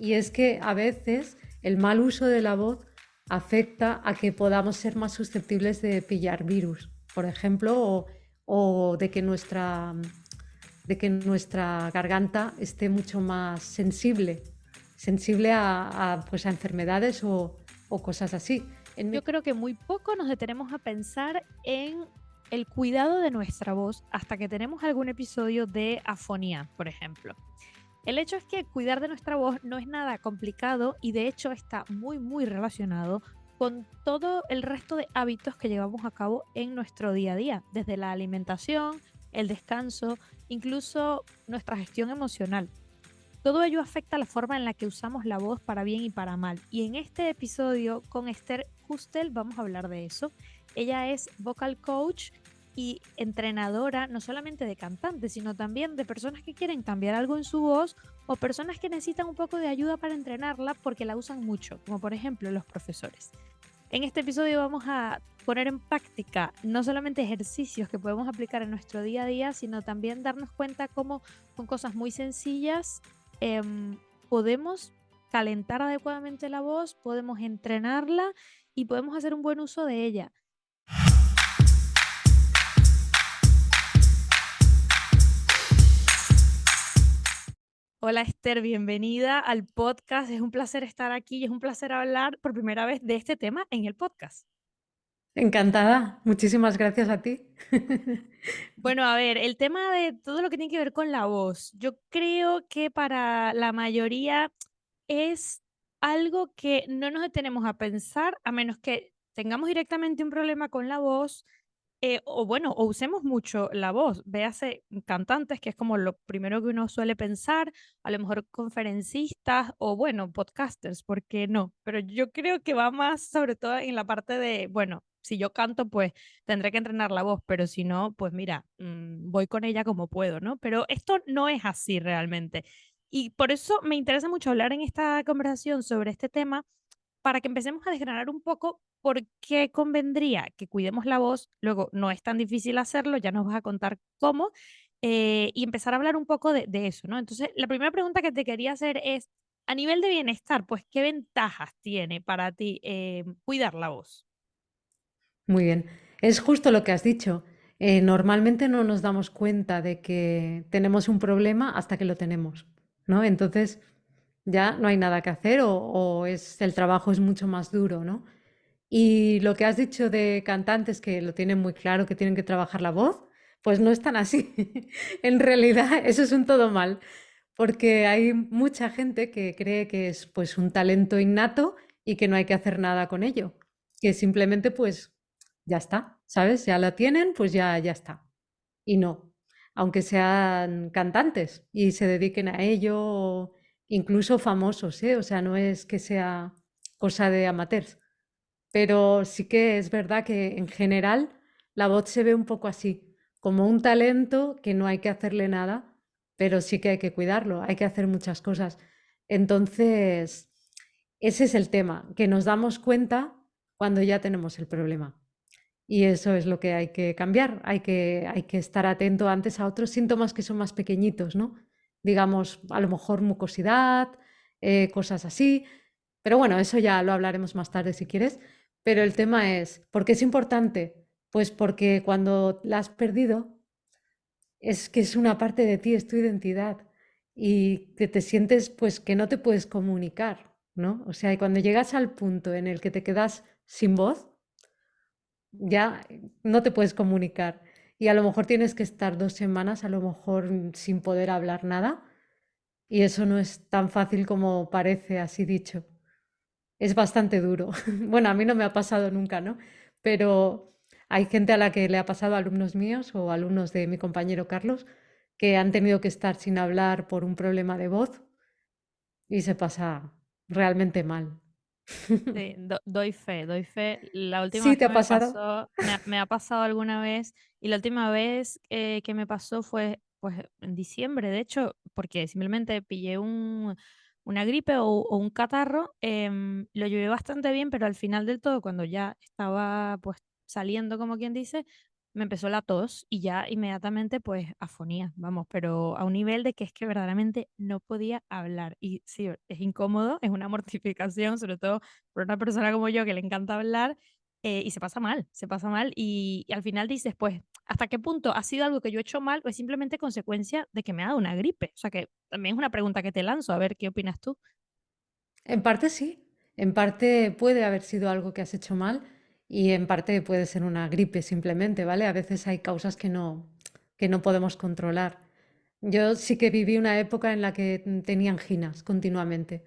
Y es que a veces el mal uso de la voz afecta a que podamos ser más susceptibles de pillar virus, por ejemplo, o de que nuestra garganta esté mucho más sensible pues a enfermedades o cosas así. Yo creo que muy poco nos detenemos a pensar en el cuidado de nuestra voz hasta que tenemos algún episodio de afonía, por ejemplo. El hecho es que cuidar de nuestra voz no es nada complicado y de hecho está muy relacionado con todo el resto de hábitos que llevamos a cabo en nuestro día a día, desde la alimentación, el descanso, incluso nuestra gestión emocional. Todo ello afecta la forma en la que usamos la voz para bien y para mal. Y en este episodio con Esther Hustel vamos a hablar de eso. Ella es vocal coach y entrenadora no solamente de cantantes, sino también de personas que quieren cambiar algo en su voz o personas que necesitan un poco de ayuda para entrenarla porque la usan mucho, como por ejemplo los profesores. En este episodio vamos a poner en práctica no solamente ejercicios que podemos aplicar en nuestro día a día, sino también darnos cuenta cómo con cosas muy sencillas podemos calentar adecuadamente la voz, podemos entrenarla y podemos hacer un buen uso de ella. Hola Esther, bienvenida al podcast. Es un placer estar aquí y es un placer hablar por primera vez de este tema en el podcast. Encantada, muchísimas gracias a ti. Bueno, a ver, el tema de todo lo que tiene que ver con la voz, yo creo que para la mayoría es algo que no nos detenemos a pensar a menos que tengamos directamente un problema con la voz, o bueno, o usemos mucho la voz. Véase cantantes, que es como lo primero que uno suele pensar, a lo mejor conferencistas o bueno, podcasters, ¿por qué no? Pero yo creo que va más sobre todo en la parte de, bueno, si yo canto, pues tendré que entrenar la voz, pero si no, pues mira, voy con ella como puedo, ¿no? Pero esto no es así realmente. Y por eso me interesa mucho hablar en esta conversación sobre este tema, para que empecemos a desgranar un poco por qué convendría que cuidemos la voz. Luego, no es tan difícil hacerlo, ya nos vas a contar cómo, y empezar a hablar un poco de eso, ¿no? Entonces, la primera pregunta que te quería hacer es, a nivel de bienestar, pues, ¿qué ventajas tiene para ti cuidar la voz? Muy bien, es justo lo que has dicho. Normalmente no nos damos cuenta de que tenemos un problema hasta que lo tenemos, ¿no? Entonces ya no hay nada que hacer el trabajo es mucho más duro, ¿no? Y lo que has dicho de cantantes que lo tienen muy claro, que tienen que trabajar la voz, pues no es tan así. En realidad, eso es un todo mal, porque hay mucha gente que cree que es pues un talento innato y que no hay que hacer nada con ello, que simplemente pues ya está, ¿sabes? Ya lo tienen, pues ya está. Y no, aunque sean cantantes y se dediquen a ello, o incluso famosos, ¿eh? O sea, no es que sea cosa de amateurs. Pero sí que es verdad que en general la voz se ve un poco así, como un talento que no hay que hacerle nada, pero sí que hay que cuidarlo, hay que hacer muchas cosas. Entonces, ese es el tema, que nos damos cuenta cuando ya tenemos el problema. Y eso es lo que hay que cambiar, hay que estar atento antes a otros síntomas que son más pequeñitos, ¿no? Digamos, a lo mejor mucosidad, cosas así. Pero bueno, eso ya lo hablaremos más tarde si quieres. Pero el tema es, ¿por qué es importante? Pues porque cuando la has perdido, es que es una parte de ti, es tu identidad. Y que te sientes, pues, que no te puedes comunicar, ¿no? O sea, y cuando llegas al punto en el que te quedas sin voz, ya no te puedes comunicar. Y a lo mejor tienes que estar 2 semanas, a lo mejor sin poder hablar nada. Y eso no es tan fácil como parece, así dicho. Es bastante duro. Bueno, a mí no me ha pasado nunca, ¿no? Pero hay gente a la que le ha pasado, alumnos míos o alumnos de mi compañero Carlos, que han tenido que estar sin hablar por un problema de voz y se pasa realmente mal. Sí, doy fe, doy fe. La última ¿Sí vez te que ha me pasado? pasó, me ha pasado alguna vez, y la última vez que me pasó fue pues en diciembre, de hecho, porque simplemente pillé una gripe o un catarro, lo llevé bastante bien, pero al final del todo, cuando ya estaba pues saliendo, como quien dice, me empezó la tos y ya inmediatamente pues afonía, vamos, pero a un nivel de que es que verdaderamente no podía hablar. Y sí, es incómodo, es una mortificación, sobre todo por una persona como yo que le encanta hablar, y se pasa mal y al final dices, pues, ¿hasta qué punto ha sido algo que yo he hecho mal o es simplemente consecuencia de que me ha dado una gripe? O sea que también es una pregunta que te lanzo, a ver qué opinas tú. En parte sí, en parte puede haber sido algo que has hecho mal y en parte puede ser una gripe simplemente, ¿vale? A veces hay causas que no podemos controlar. Yo sí que viví una época en la que tenía anginas continuamente,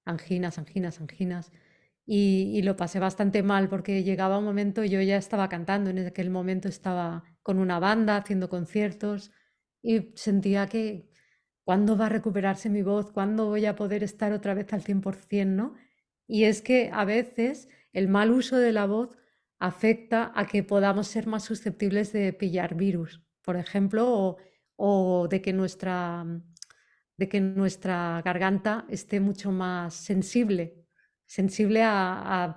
anginas, anginas, anginas, y lo pasé bastante mal porque llegaba un momento, yo ya estaba cantando, en aquel momento estaba con una banda haciendo conciertos y sentía que ¿cuándo va a recuperarse mi voz? ¿Cuándo voy a poder estar otra vez al 100%, ¿no? Y es que a veces el mal uso de la voz afecta a que podamos ser más susceptibles de pillar virus, por ejemplo, o de que nuestra garganta esté mucho más sensible, sensible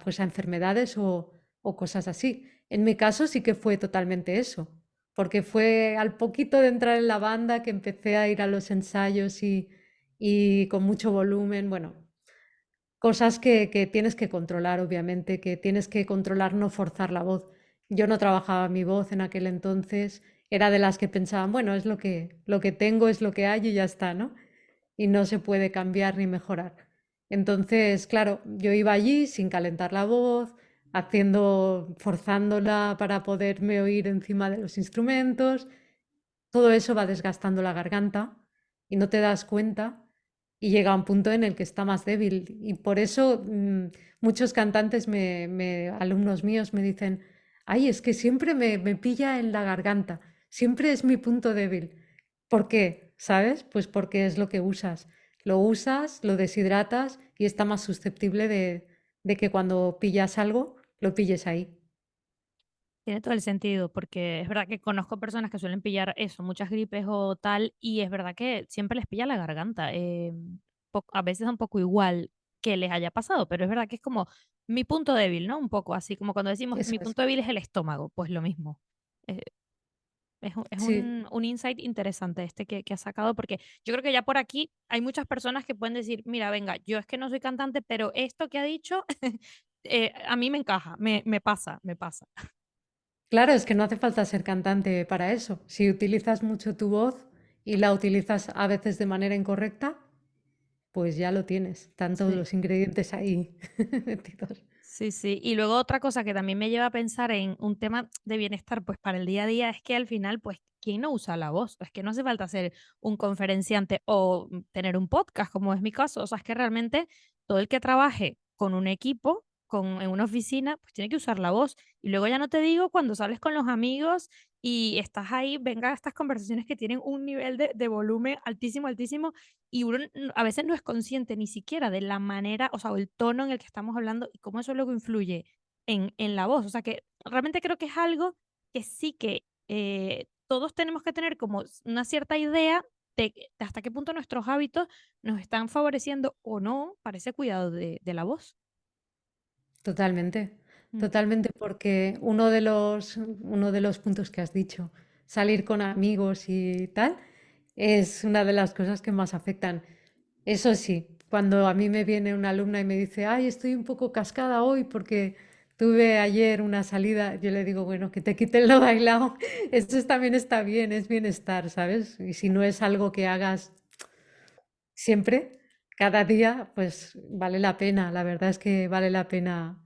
pues a enfermedades o cosas así. En mi caso sí que fue totalmente eso, porque fue al poquito de entrar en la banda que empecé a ir a los ensayos y con mucho volumen, bueno, cosas que tienes que controlar, obviamente, que tienes que controlar no forzar la voz. Yo no trabajaba mi voz en aquel entonces, era de las que pensaban, bueno, es lo que tengo, es lo que hay y ya está, ¿no? Y no se puede cambiar ni mejorar. Entonces, claro, yo iba allí sin calentar la voz, forzándola para poderme oír encima de los instrumentos. Todo eso va desgastando la garganta y no te das cuenta y llega a un punto en el que está más débil. Y por eso muchos cantantes, alumnos míos, me dicen, ay, es que siempre me pilla en la garganta, siempre es mi punto débil. ¿Por qué? ¿Sabes? Pues porque es lo que usas. Lo usas, lo deshidratas y está más susceptible de que cuando pillas algo, lo pilles ahí. Tiene todo el sentido, porque es verdad que conozco personas que suelen pillar eso, muchas gripes o tal, y es verdad que siempre les pilla la garganta. A veces un poco igual que les haya pasado, pero es verdad que es como mi punto débil, ¿no? Un poco así, como cuando decimos Eso mi es. punto débil es el estómago, pues lo mismo. Eh, es Sí, un insight interesante este que has sacado, porque yo creo que ya por aquí hay muchas personas que pueden decir, mira, venga, yo es que no soy cantante, pero esto que ha dicho a mí me encaja, me pasa, me pasa. claro, es que no hace falta ser cantante para eso. Si utilizas mucho tu voz y la utilizas a veces de manera incorrecta, pues ya lo tienes. Están todos Sí. los ingredientes ahí metidos. Sí, sí. Y luego otra cosa que también me lleva a pensar en un tema de bienestar, pues para el día a día, es que al final, pues, ¿quién no usa la voz? Es que no hace falta ser un conferenciante o tener un podcast, como es mi caso. O sea, es que realmente todo el que trabaje con un equipo, en una oficina, pues tiene que usar la voz. Y luego ya no te digo cuando sales con los amigos y estás ahí, venga estas conversaciones que tienen un nivel de volumen altísimo, altísimo, y uno a veces no es consciente ni siquiera de la manera, o sea, o el tono en el que estamos hablando y cómo eso luego influye en la voz. O sea, que realmente creo que es algo que sí que todos tenemos que tener como una cierta idea de hasta qué punto nuestros hábitos nos están favoreciendo o no para ese cuidado de la voz. Totalmente, Mm. totalmente, porque uno de los puntos que has dicho, salir con amigos y tal, es una de las cosas que más afectan. Eso sí, cuando a mí me viene una alumna y me dice, ay, estoy un poco cascada hoy porque tuve ayer una salida, yo le digo, bueno, que te quiten lo bailado, también está bien, es bienestar, ¿sabes? Y si no es algo que hagas siempre, cada día, pues vale la pena. La verdad es que vale la pena,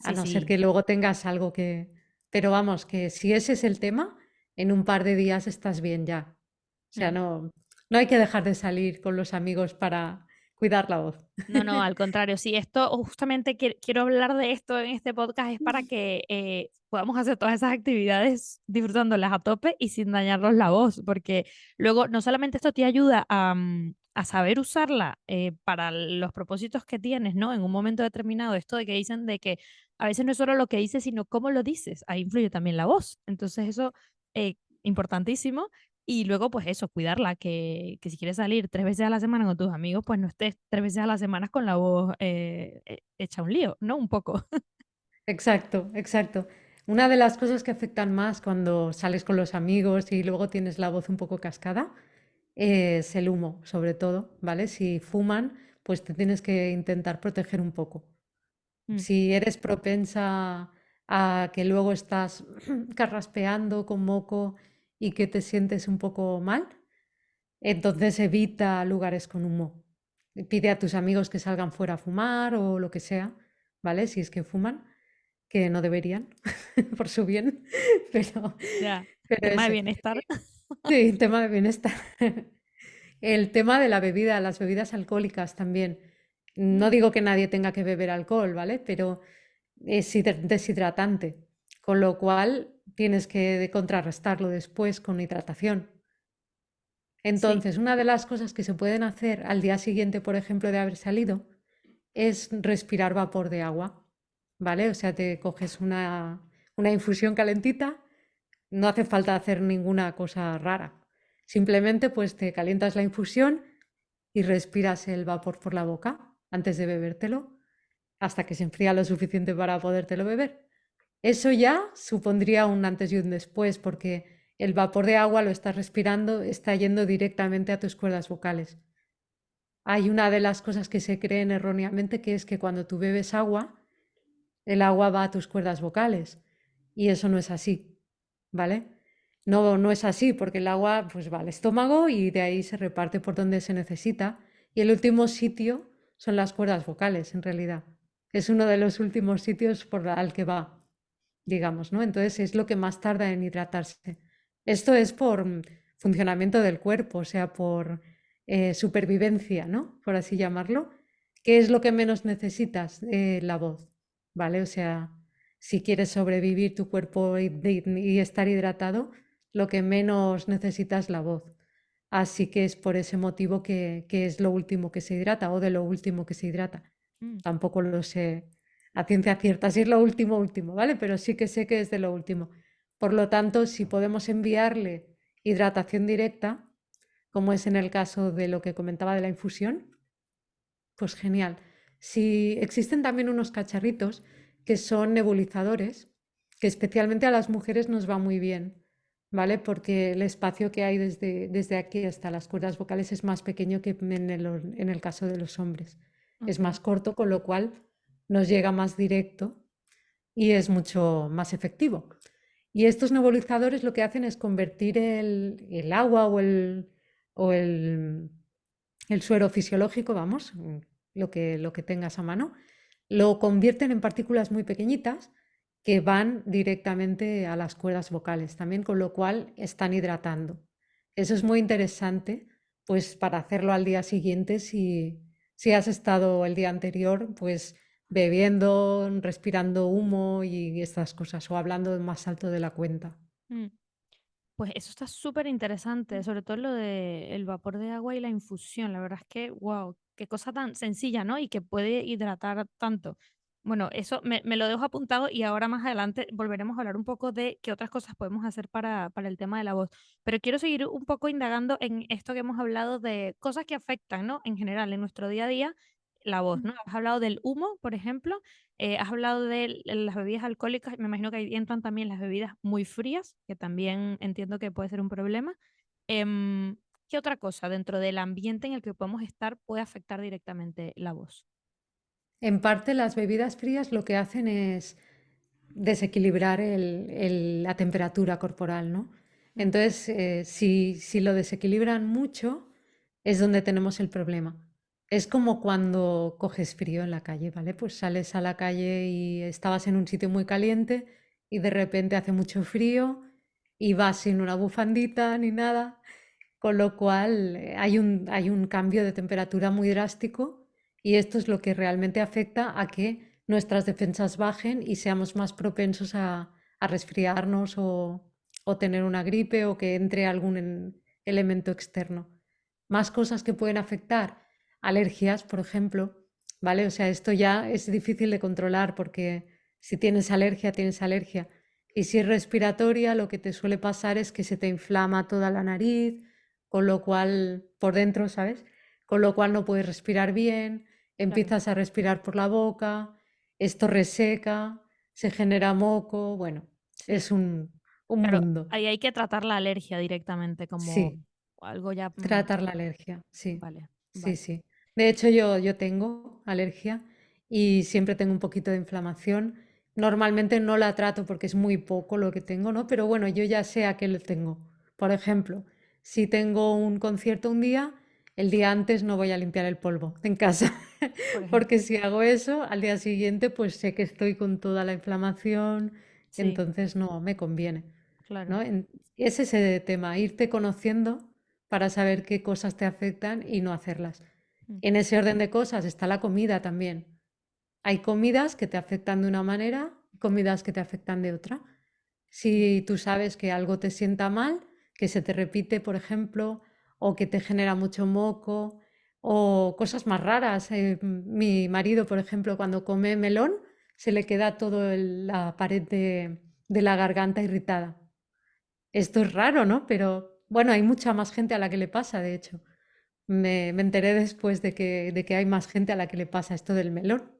a Sí, no ser sí. que luego tengas algo que... Pero vamos, que si ese es el tema, en un par de días estás bien ya. O sea, Mm. no hay que dejar de salir con los amigos para cuidar la voz. No, no, al contrario, sí, esto justamente quiero hablar de esto en este podcast es para que podamos hacer todas esas actividades disfrutándolas a tope y sin dañarnos la voz, porque luego no solamente esto te ayuda a saber usarla para los propósitos que tienes, ¿no? En un momento determinado, esto de que dicen de que a veces no es solo lo que dices, sino cómo lo dices, ahí influye también la voz. Entonces eso, importantísimo. Y luego, pues eso, cuidarla, que si quieres salir 3 veces a la semana con tus amigos, pues no estés 3 veces a la semana con la voz, hecha un lío, ¿no? Un poco. Exacto, exacto. Una de las cosas que afectan más cuando sales con los amigos y luego tienes la voz un poco cascada es el humo, sobre todo, ¿vale? Si fuman, pues te tienes que intentar proteger un poco. Mm, Si eres propensa a que luego estás carraspeando con moco y que te sientes un poco mal, entonces evita lugares con humo. Pide a tus amigos que salgan fuera a fumar o lo que sea, ¿vale? Si es que fuman, que no deberían, por su bien, pero, ya, pero tema de eso. bienestar. Sí, tema de bienestar. El tema de la bebida, las bebidas alcohólicas también. No Mm, digo que nadie tenga que beber alcohol, ¿vale? Pero es deshidratante, con lo cual tienes que contrarrestarlo después con hidratación. sí, Entonces, una de las cosas que se pueden hacer al día siguiente, por ejemplo, de haber salido, es respirar vapor de agua, ¿vale? O sea, te coges una infusión calentita, no hace falta hacer ninguna cosa rara. Simplemente pues te calientas la infusión y respiras el vapor por la boca antes de bebértelo, hasta que se enfría lo suficiente para podértelo beber. Eso ya supondría un antes y un después, porque el vapor de agua lo estás respirando, está yendo directamente a tus cuerdas vocales. Hay una de las cosas que se creen erróneamente, que es que cuando tú bebes agua, el agua va a tus cuerdas vocales. Y eso no es así, ¿vale? No, no es así, porque el agua pues va al estómago y de ahí se reparte por donde se necesita. Y el último sitio son las cuerdas vocales, en realidad. Es uno de los últimos sitios por al que va, digamos, ¿no? Entonces es lo que más tarda en hidratarse. Esto es por funcionamiento del cuerpo, o sea, por supervivencia, ¿no? Por así llamarlo. ¿Qué es lo que menos necesitas? La voz, ¿vale? O sea, si quieres sobrevivir tu cuerpo y estar hidratado, lo que menos necesitas es la voz. Así que es por ese motivo que es lo último que se hidrata o de lo último que se hidrata. mm, Tampoco lo sé a ciencia cierta si es lo último, último, ¿vale? Pero sí que sé que es de lo último. Por lo tanto, si podemos enviarle hidratación directa, como es en el caso de lo que comentaba de la infusión, pues genial. Si existen también unos cacharritos que son nebulizadores, que especialmente a las mujeres nos va muy bien, ¿vale? Porque el espacio que hay desde aquí hasta las cuerdas vocales es más pequeño que en el caso de los hombres. Es ok. más corto, con lo cual nos llega más directo y es mucho más efectivo. Y estos nebulizadores lo que hacen es convertir el agua o el suero fisiológico, vamos, lo que tengas a mano, lo convierten en partículas muy pequeñitas que van directamente a las cuerdas vocales también, con lo cual están hidratando. Eso es muy interesante, pues para hacerlo al día siguiente si has estado el día anterior, pues bebiendo, respirando humo y estas cosas, o hablando más alto de la cuenta. Mm. Pues eso está súper interesante, sobre todo lo de el vapor de agua y la infusión. La verdad es que, wow, qué cosa tan sencilla, ¿no? Y que puede hidratar tanto. Bueno, eso me lo dejo apuntado y ahora más adelante volveremos a hablar un poco de qué otras cosas podemos hacer para el tema de la voz. Pero quiero seguir un poco indagando en esto que hemos hablado de cosas que afectan, ¿no? En general, en nuestro día a día, la voz, ¿no? Has hablado del humo, por ejemplo, has hablado de las bebidas alcohólicas, me imagino que ahí entran también las bebidas muy frías, que también entiendo que puede ser un problema. Em, ¿Qué otra cosa dentro del ambiente en el que podemos estar puede afectar directamente la voz? En parte, las bebidas frías lo que hacen es desequilibrar la temperatura corporal, ¿no? Mm, Entonces, si lo desequilibran mucho, es donde tenemos el problema. Es como cuando coges frío en la calle, ¿vale? Pues sales a la calle y estabas en un sitio muy caliente y de repente hace mucho frío y vas sin una bufandita ni nada, con lo cual hay un cambio de temperatura muy drástico y esto es lo que realmente afecta a que nuestras defensas bajen y seamos más propensos a resfriarnos o tener una gripe o que entre algún elemento externo. Más cosas que pueden afectar, alergias, por ejemplo, ¿vale? O sea, esto ya es difícil de controlar porque si tienes alergia, tienes alergia. Y si es respiratoria, lo que te suele pasar es que se te inflama toda la nariz, con lo cual, por dentro, ¿sabes? Con lo cual no puedes respirar bien, claro. empiezas a respirar por la boca, esto reseca, se genera moco, bueno, Sí, Es un claro, mundo. ahí hay que tratar la alergia directamente como Sí, algo ya, tratar la alergia, sí, vale, sí, vale. sí. De hecho, yo tengo alergia y siempre tengo un poquito de inflamación. Normalmente no la trato porque es muy poco lo que tengo, ¿no? Pero bueno, yo ya sé a qué lo tengo. Por ejemplo, si tengo un concierto un día, el día antes no voy a limpiar el polvo en casa, Por ejemplo, porque si hago eso, al día siguiente pues sé que estoy con toda la inflamación, sí, entonces no me conviene, claro. ¿no? Es ese tema, irte conociendo para saber qué cosas te afectan y no hacerlas. Mm, En ese orden de cosas está la comida también. Hay comidas que te afectan de una manera y comidas que te afectan de otra. mm, Si tú sabes que algo te sienta mal, que se te repite, por ejemplo, o que te genera mucho moco, o cosas más raras. Mi marido, por ejemplo, cuando come melón, se le queda toda la pared de la garganta irritada. Esto es raro, ¿no? Pero bueno, hay mucha más gente a la que le pasa, de hecho. Me enteré después de que hay más gente a la que le pasa esto del melón.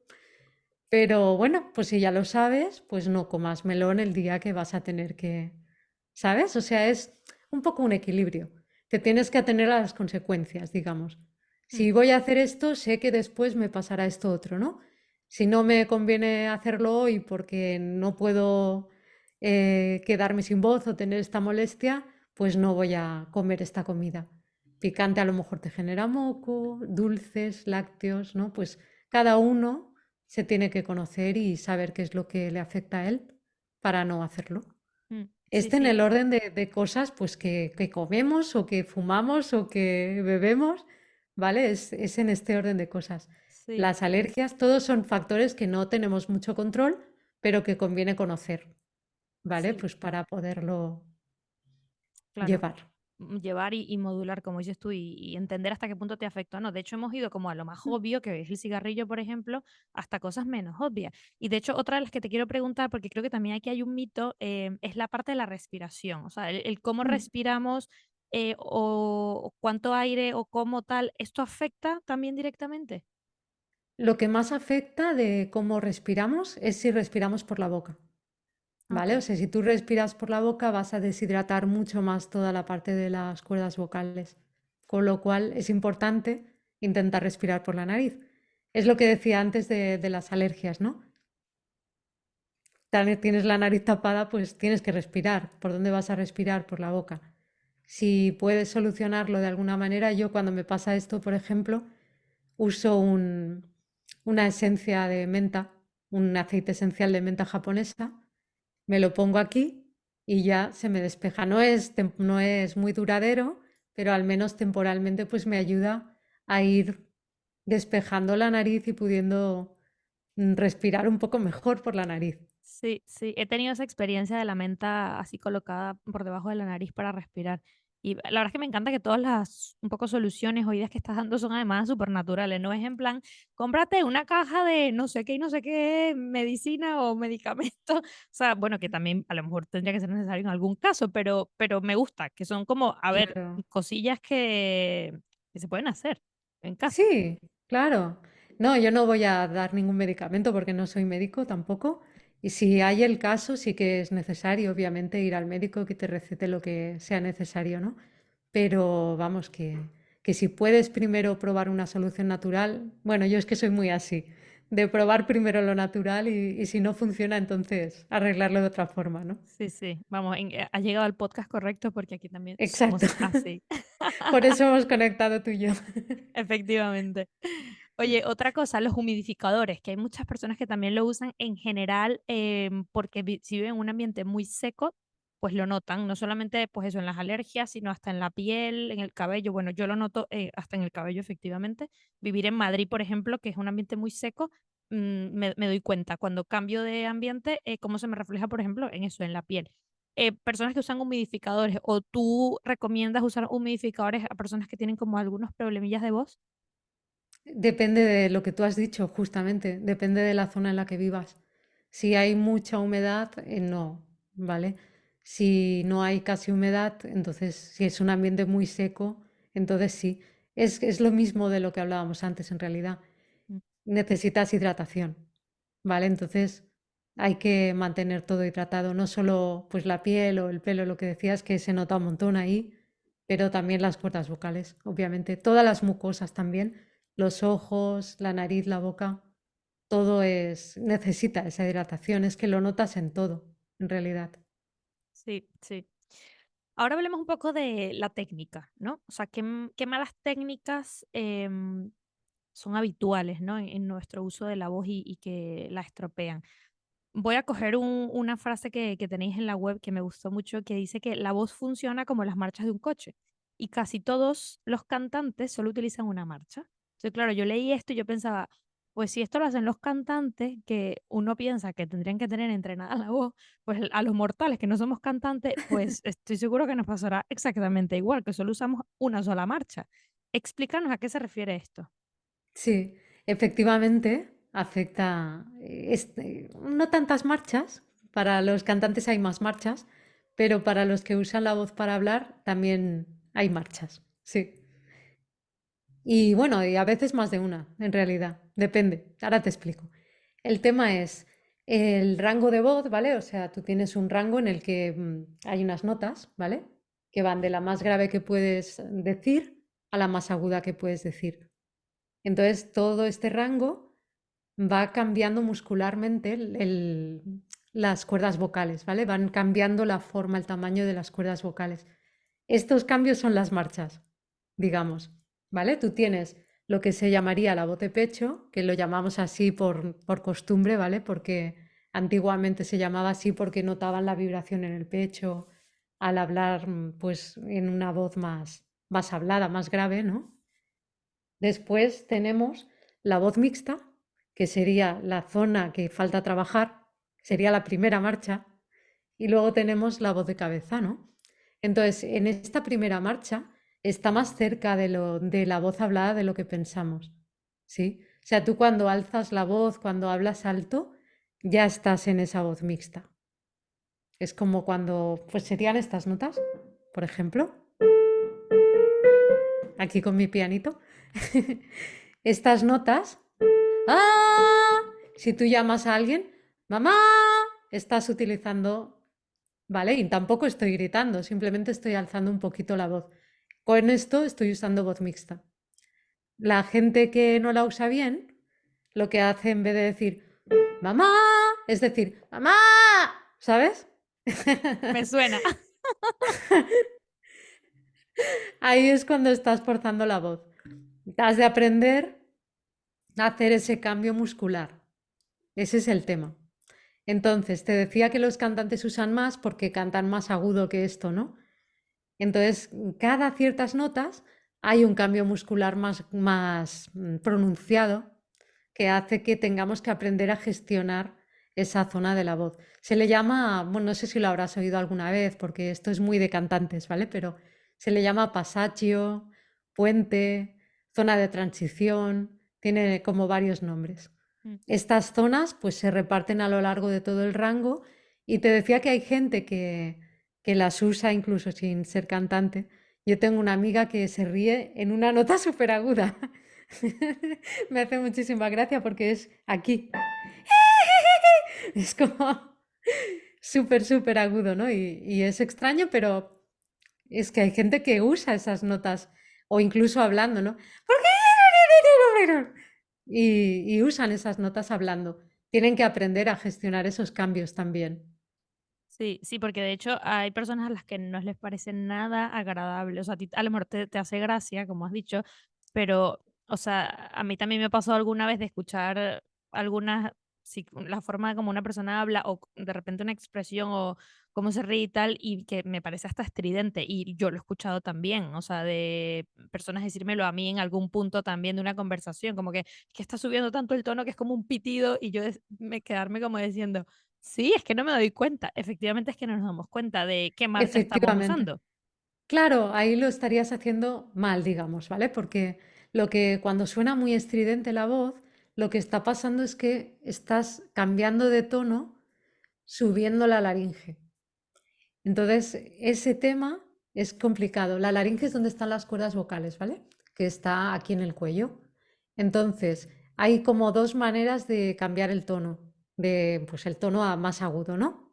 Pero bueno, pues si ya lo sabes, pues no comas melón el día que vas a tener que, ¿sabes? O sea, es un poco un equilibrio. Te tienes que atener a las consecuencias, digamos. mm, Si voy a hacer esto, sé que después me pasará esto otro, ¿no? Si no me conviene hacerlo hoy porque no puedo quedarme sin voz o tener esta molestia, pues no voy a comer esta comida. Picante a lo mejor te genera moco, dulces, lácteos, ¿no? Pues cada uno se tiene que conocer y saber qué es lo que le afecta a él para no hacerlo. sí, Este en el sí, orden de cosas pues que comemos o que fumamos o que bebemos, ¿vale? Es en este orden de cosas. sí, Las alergias, todos son factores que no tenemos mucho control, pero que conviene conocer, ¿vale? sí, Pues para poderlo claro. llevar. Llevar y modular, como dices tú, y entender hasta qué punto te afecta o no. De hecho, hemos ido como a lo más obvio, que es el cigarrillo, por ejemplo, hasta cosas menos obvias. Y de hecho, otra de las que te quiero preguntar, porque creo que también aquí hay un mito, es la parte de la respiración. O sea, el cómo Mm. respiramos o cuánto aire o cómo tal, ¿esto afecta también directamente? Lo que más afecta de cómo respiramos es si respiramos por la boca. Ok. ¿Vale? O sea, si tú respiras por la boca vas a deshidratar mucho más toda la parte de las cuerdas vocales, con lo cual es importante intentar respirar por la nariz. Es lo que decía antes de las alergias, ¿no? Tienes la nariz tapada, pues tienes que respirar. ¿Por dónde vas a respirar? Por la boca. Si puedes solucionarlo de alguna manera, yo cuando me pasa esto, por ejemplo, uso una esencia de menta, un aceite esencial de menta japonesa, me lo pongo aquí y ya se me despeja. No es muy duradero, pero al menos temporalmente pues me ayuda a ir despejando la nariz y pudiendo respirar un poco mejor por la nariz. Sí, sí, he tenido esa experiencia de la menta así colocada por debajo de la nariz para respirar. Y la verdad es que me encanta que todas las un poco soluciones o ideas que estás dando son además supernaturales. No es en plan, cómprate una caja de no sé qué y no sé qué medicina o medicamento. O sea, bueno, que también a lo mejor tendría que ser necesario en algún caso, pero me gusta, que son como, a ver, Claro. cosillas que se pueden hacer en casa. Sí, claro. No, yo no voy a dar ningún medicamento porque no soy médico tampoco. Y si hay el caso, sí que es necesario, obviamente, ir al médico que te recete lo que sea necesario, ¿no? Pero vamos, que si puedes primero probar una solución natural, bueno, yo es que soy muy así, de probar primero lo natural y si no funciona, entonces arreglarlo de otra forma, ¿no? Sí, sí, vamos, has llegado al podcast correcto porque aquí también Exacto. somos así. Por eso hemos conectado tú y yo. Efectivamente. Oye, otra cosa, los humidificadores, que hay muchas personas que también lo usan en general porque si viven en un ambiente muy seco, pues lo notan, no solamente pues eso en las alergias, sino hasta en la piel, en el cabello. Bueno, yo lo noto hasta en el cabello, efectivamente. Vivir en Madrid, por ejemplo, que es un ambiente muy seco, me doy cuenta cuando cambio de ambiente, cómo se me refleja, por ejemplo, en eso, en la piel. Personas que usan humidificadores, o tú recomiendas usar humidificadores a personas que tienen como algunos problemillas de voz. Depende de lo que tú has dicho, justamente, depende de la zona en la que vivas. Si hay mucha humedad, no, ¿vale? Si no hay casi humedad, entonces si es un ambiente muy seco, entonces sí. Es lo mismo de lo que hablábamos antes en realidad. Mm, Necesitas hidratación, ¿vale? Entonces, hay que mantener todo hidratado, no solo pues la piel o el pelo, lo que decías, que se nota un montón ahí, pero también las cuerdas vocales, obviamente. Todas las mucosas también, los ojos, la nariz, la boca, todo necesita esa hidratación, es que lo notas en todo, en realidad. Sí, sí. Ahora hablemos un poco de la técnica, ¿no? O sea, ¿qué malas técnicas son habituales, ¿no? En nuestro uso de la voz y que la estropean? Voy a coger una frase que tenéis en la web que me gustó mucho, que dice que la voz funciona como las marchas de un coche y casi todos los cantantes solo utilizan una marcha. Entonces, claro, yo leí esto y yo pensaba, pues si esto lo hacen los cantantes, que uno piensa que tendrían que tener entrenada la voz, pues a los mortales que no somos cantantes, pues estoy seguro que nos pasará exactamente igual, que solo usamos una sola marcha. Explícanos a qué se refiere esto. Sí, efectivamente afecta, no tantas marchas, para los cantantes hay más marchas, pero para los que usan la voz para hablar también hay marchas, sí. Y bueno, y a veces más de una, en realidad, depende, ahora te explico. El tema es el rango de voz, ¿vale? O sea, tú tienes un rango en el que hay unas notas, ¿vale? Que van de la más grave que puedes decir a la más aguda que puedes decir. Entonces, todo este rango va cambiando muscularmente las cuerdas vocales, ¿vale? Van cambiando la forma, el tamaño de las cuerdas vocales. Estos cambios son las marchas, digamos, ¿vale? Tú tienes lo que se llamaría la voz de pecho, que lo llamamos así por costumbre, ¿vale? Porque antiguamente se llamaba así porque notaban la vibración en el pecho al hablar, pues, en una voz más hablada, más grave, ¿no? Después tenemos la voz mixta, que sería la zona que falta trabajar, sería la primera marcha, y luego tenemos la voz de cabeza, ¿no? Entonces, en esta primera marcha está más cerca de la voz hablada de lo que pensamos, ¿sí? O sea, tú cuando alzas la voz, cuando hablas alto, ya estás en esa voz mixta. Es como cuando, pues serían estas notas, por ejemplo, aquí con mi pianito. Estas notas, ¡ah! Si tú llamas a alguien, mamá, estás utilizando, ¿vale? Y tampoco estoy gritando, simplemente estoy alzando un poquito la voz. Con esto estoy usando voz mixta. La gente que no la usa bien, lo que hace en vez de decir mamá, es decir, mamá, ¿sabes? Me suena. Ahí es cuando estás forzando la voz. Has de aprender a hacer ese cambio muscular. Ese es el tema. Entonces, te decía que los cantantes usan más porque cantan más agudo que esto, ¿no? Entonces, cada ciertas notas hay un cambio muscular más pronunciado que hace que tengamos que aprender a gestionar esa zona de la voz. Se le llama, bueno, no sé si lo habrás oído alguna vez, porque esto es muy de cantantes, ¿vale? Pero se le llama pasaccio, puente, zona de transición, tiene como varios nombres. Mm. Estas zonas pues se reparten a lo largo de todo el rango y te decía que hay gente que las usa incluso sin ser cantante. Yo tengo una amiga que se ríe en una nota súper aguda. Me hace muchísima gracia porque es aquí. Es como súper agudo, ¿no? Y es extraño, pero es que hay gente que usa esas notas o incluso hablando, ¿no? ¿Por qué? Y usan esas notas hablando. Tienen que aprender a gestionar esos cambios también. Sí, sí, porque de hecho hay personas a las que no les parece nada agradable. O sea, a ti a lo mejor te hace gracia, como has dicho, pero, o sea, a mí también me pasó alguna vez de escuchar algunas, sí, la forma como una persona habla o de repente una expresión o cómo se ríe y tal, y que me parece hasta estridente. Y yo lo he escuchado también, o sea, de personas decírmelo a mí en algún punto también de una conversación, como que está subiendo tanto el tono que es como un pitido y yo me quedarme como diciendo. Sí, es que no me doy cuenta. Efectivamente, es que no nos damos cuenta de qué marcha estamos Efectivamente. usando. Claro, ahí lo estarías haciendo mal, digamos, ¿vale? Porque lo que cuando suena muy estridente la voz, lo que está pasando es que estás cambiando de tono, subiendo la laringe. Entonces, ese tema es complicado. La laringe es donde están las cuerdas vocales, ¿vale? Que está aquí en el cuello. Entonces, hay como dos maneras de cambiar el tono. de pues, el tono más agudo, ¿no?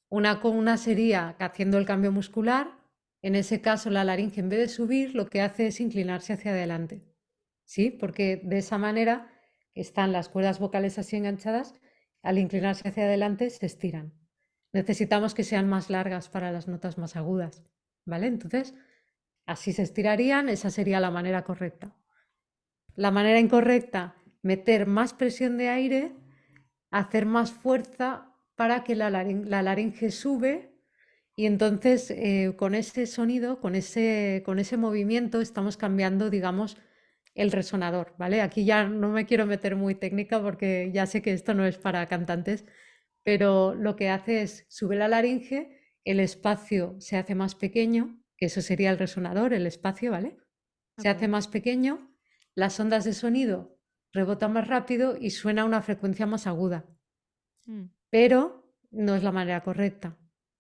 Una sería que haciendo el cambio muscular, en ese caso la laringe en vez de subir lo que hace es inclinarse hacia adelante, ¿sí? Porque de esa manera están las cuerdas vocales así enganchadas, al inclinarse hacia adelante se estiran. Necesitamos que sean más largas para las notas más agudas, ¿vale? Entonces, así se estirarían, esa sería la manera correcta. La manera incorrecta, meter más presión de aire, hacer más fuerza para que la laringe sube y entonces con ese sonido, con ese movimiento estamos cambiando, digamos, el resonador, ¿vale? Aquí ya no me quiero meter muy técnica porque ya sé que esto no es para cantantes, pero lo que hace es sube la laringe, el espacio se hace más pequeño, que eso sería el resonador, el espacio, ¿vale? Se hace Ok. más pequeño, las ondas de sonido rebotan más rápido y suena a una frecuencia más aguda, Mm. pero no es la manera correcta,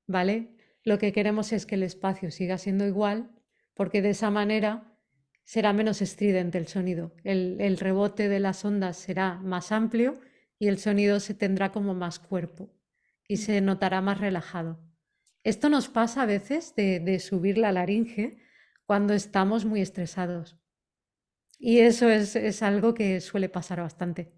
¿vale? Lo que queremos es que el espacio siga siendo igual, porque de esa manera será menos estridente el sonido. El rebote de las ondas será más amplio y el sonido se tendrá como más cuerpo y Mm. se notará más relajado. Esto nos pasa a veces de subir la laringe cuando estamos muy estresados. Y eso es algo que suele pasar bastante.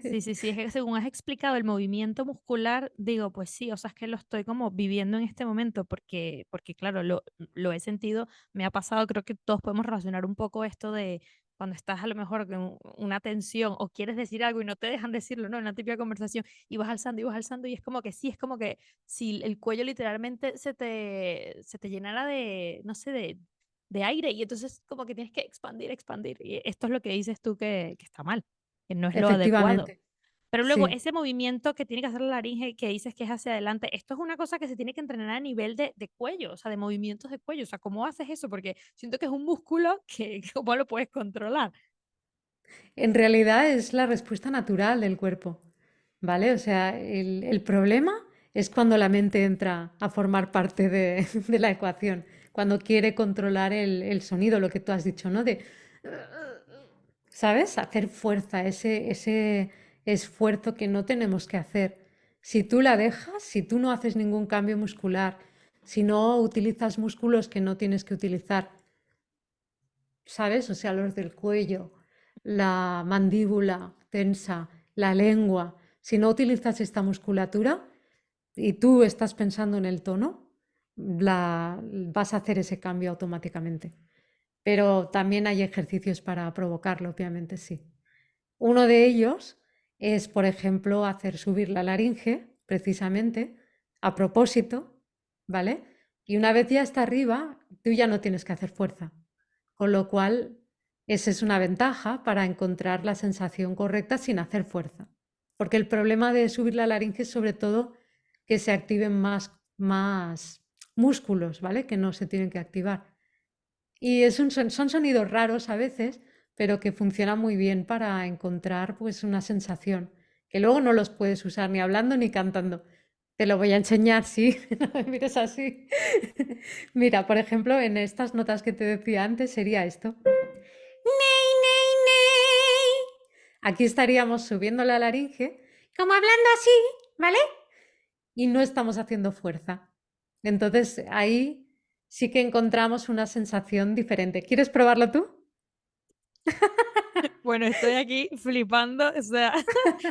Sí, sí, sí, es que según has explicado el movimiento muscular, digo, pues sí, o sea, es que lo estoy como viviendo en este momento porque claro, lo he sentido, me ha pasado, creo que todos podemos relacionar un poco esto de cuando estás a lo mejor con una tensión o quieres decir algo y no te dejan decirlo, ¿no? En una típica conversación y vas alzando y es como que sí, es como que si el cuello literalmente se te llenara de, no sé, de aire y entonces como que tienes que expandir, expandir. Y esto es lo que dices tú que está mal, que no es lo adecuado. Efectivamente, Pero luego, sí. ese movimiento que tiene que hacer la laringe, que dices que es hacia adelante, esto es una cosa que se tiene que entrenar a nivel de cuello, o sea, de movimientos de cuello. O sea, ¿cómo haces eso? Porque siento que es un músculo que ¿cómo lo puedes controlar? En realidad es la respuesta natural del cuerpo, ¿vale? O sea, el problema es cuando la mente entra a formar parte de la ecuación, cuando quiere controlar el sonido, lo que tú has dicho, ¿no? ¿Sabes? Hacer fuerza, ese esfuerzo que no tenemos que hacer. Si tú la dejas, si tú no haces ningún cambio muscular, si no utilizas músculos que no tienes que utilizar, ¿sabes? O sea, los del cuello, la mandíbula tensa, la lengua. Si no utilizas esta musculatura y tú estás pensando en el tono, vas a hacer ese cambio automáticamente. Pero también hay ejercicios para provocarlo, obviamente, sí. Uno de ellos es, por ejemplo, hacer subir la laringe, precisamente, a propósito, ¿vale? Y una vez ya está arriba, tú ya no tienes que hacer fuerza. Con lo cual, esa es una ventaja para encontrar la sensación correcta sin hacer fuerza. Porque el problema de subir la laringe es sobre todo que se activen más músculos, ¿vale? Que no se tienen que activar. Y son sonidos raros a veces, pero que funcionan muy bien para encontrar pues una sensación, que luego no los puedes usar ni hablando ni cantando. Te lo voy a enseñar, sí, no me mires así. Mira, por ejemplo, en estas notas que te decía antes sería esto. Ney, ney, ney. Aquí estaríamos subiendo la laringe, como hablando así, ¿vale? Y no estamos haciendo fuerza. Entonces ahí sí que encontramos una sensación diferente. ¿Quieres probarlo tú? Bueno, estoy aquí flipando, o sea,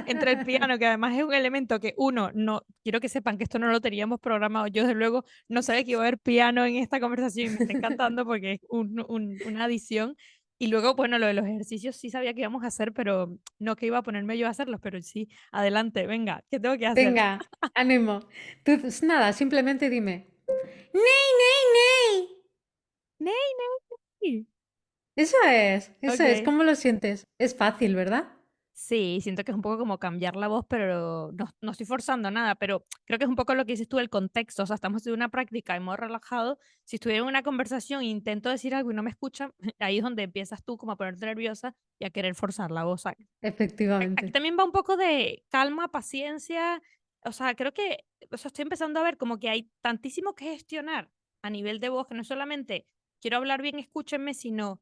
entre el piano, que además es un elemento que uno, no, quiero que sepan que esto no lo teníamos programado, yo desde luego no sabía que iba a haber piano en esta conversación y me está encantando porque es una adición. Y luego, bueno, lo de los ejercicios sí sabía que íbamos a hacer, pero no que iba a ponerme yo a hacerlos, pero sí, adelante, venga, ¿qué tengo que hacer? Venga, ánimo. Tú, pues nada, simplemente dime. Ney, ney, ney. ¡Ney, ney! Eso es. Ok. ¿Cómo lo sientes? Es fácil, ¿verdad? Sí, siento que es un poco como cambiar la voz, pero no estoy forzando nada, pero creo que es un poco lo que dices tú, el contexto, o sea, estamos en una práctica en modo relajado, si estuviera en una conversación e intento decir algo y no me escuchan, ahí es donde empiezas tú como a ponerte nerviosa y a querer forzar la voz. Aquí Efectivamente. también va un poco de calma, paciencia, o sea, creo que, o sea, estoy empezando a ver como que hay tantísimo que gestionar a nivel de voz, que no es solamente quiero hablar bien, escúchenme, sino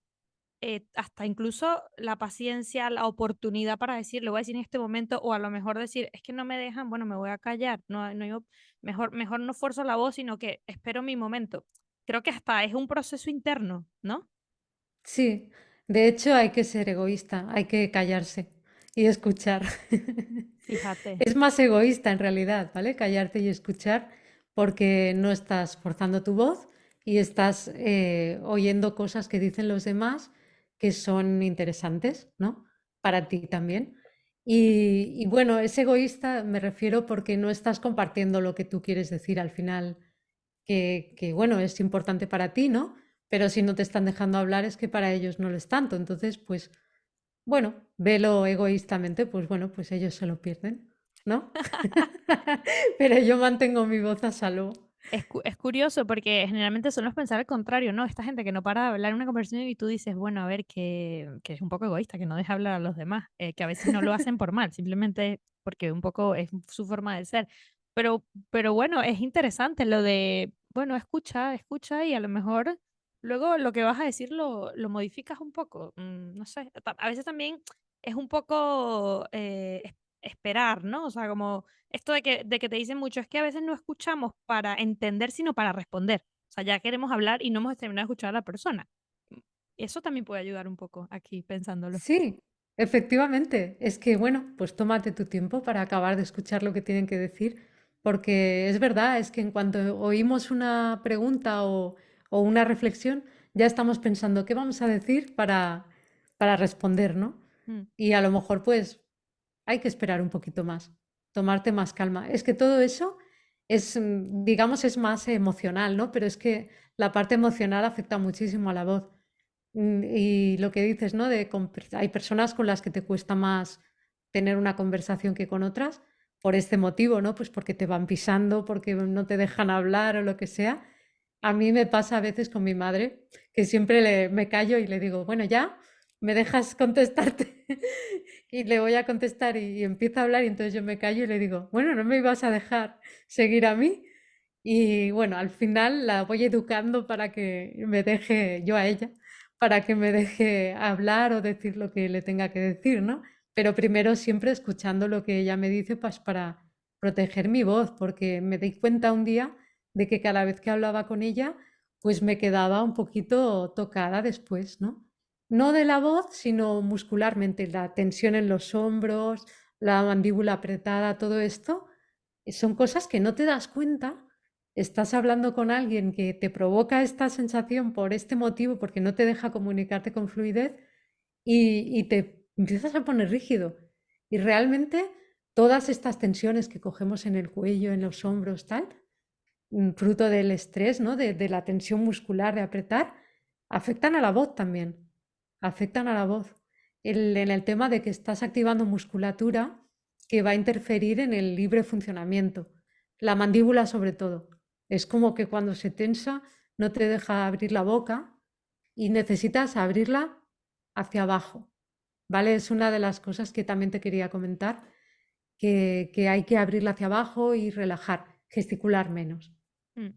hasta incluso la paciencia, la oportunidad para decir, lo voy a decir en este momento, o a lo mejor decir, es que no me dejan, bueno, me voy a callar, mejor no forzo la voz, sino que espero mi momento. Creo que hasta es un proceso interno, ¿no? Sí, de hecho hay que ser egoísta, hay que callarse y escuchar. Fíjate. Es más egoísta en realidad, ¿vale? Callarte y escuchar porque no estás forzando tu voz y estás oyendo cosas que dicen los demás que son interesantes, ¿no? Para ti también. Y bueno, es egoísta, me refiero porque no estás compartiendo lo que tú quieres decir al final que, bueno, es importante para ti, ¿no? Pero si no te están dejando hablar es que para ellos no lo es tanto. Entonces, pues, bueno, velo egoístamente, pues bueno, pues ellos se lo pierden, ¿no? Pero yo mantengo mi voz a salvo. Es curioso porque generalmente solemos pensar al contrario, ¿no? Esta gente que no para de hablar en una conversación y tú dices, bueno, a ver, que es un poco egoísta, que no deja hablar a los demás, que a veces no lo hacen por mal, simplemente porque un poco es su forma de ser. Pero bueno, es interesante lo de, bueno, escucha, escucha y a lo mejor luego lo que vas a decir lo modificas un poco. No sé, a veces también es un poco esperar, ¿no? O sea, como esto de que te dicen mucho, es que a veces no escuchamos para entender, sino para responder. O sea, ya queremos hablar y no hemos terminado de escuchar a la persona. Mm, Eso también puede ayudar un poco aquí pensándolo. Sí, efectivamente. Es que, bueno, pues tómate tu tiempo para acabar de escuchar lo que tienen que decir, porque es verdad, es que en cuanto oímos una pregunta o una reflexión, ya estamos pensando qué vamos a decir para responder, ¿no? Mm, Y a lo mejor, pues, hay que esperar un poquito más, tomarte más calma. Es que todo eso es, digamos, es más emocional, ¿no? Pero es que la parte emocional afecta muchísimo a la voz. Y lo que dices, ¿no? Hay personas con las que te cuesta más tener una conversación que con otras por este motivo, ¿no? Pues porque te van pisando, porque no te dejan hablar o lo que sea. A mí me pasa a veces con mi madre, que siempre me callo y le digo, bueno, ya, me dejas contestarte y le voy a contestar y empieza a hablar y entonces yo me callo y le digo, bueno, no me ibas a dejar seguir a mí. Y bueno, al final la voy educando para que me deje yo a ella, para que me deje hablar o decir lo que le tenga que decir, ¿no? Pero primero siempre escuchando lo que ella me dice, pues para proteger mi voz, porque me di cuenta un día de que cada vez que hablaba con ella, pues me quedaba un poquito tocada después, ¿no? No de la voz, sino muscularmente, la tensión en los hombros, la mandíbula apretada, todo esto, son cosas que no te das cuenta. Estás hablando con alguien que te provoca esta sensación por este motivo, porque no te deja comunicarte con fluidez y te empiezas a poner rígido. Y realmente todas estas tensiones que cogemos en el cuello, en los hombros, tal, fruto del estrés, ¿no? De la tensión muscular, de apretar, afectan a la voz también. Afectan a la voz. En el tema de que estás activando musculatura que va a interferir en el libre funcionamiento. La mandíbula sobre todo. Es como que cuando se tensa no te deja abrir la boca y necesitas abrirla hacia abajo. ¿Vale? Es una de las cosas que también te quería comentar, que hay que abrirla hacia abajo y relajar, gesticular menos. mm.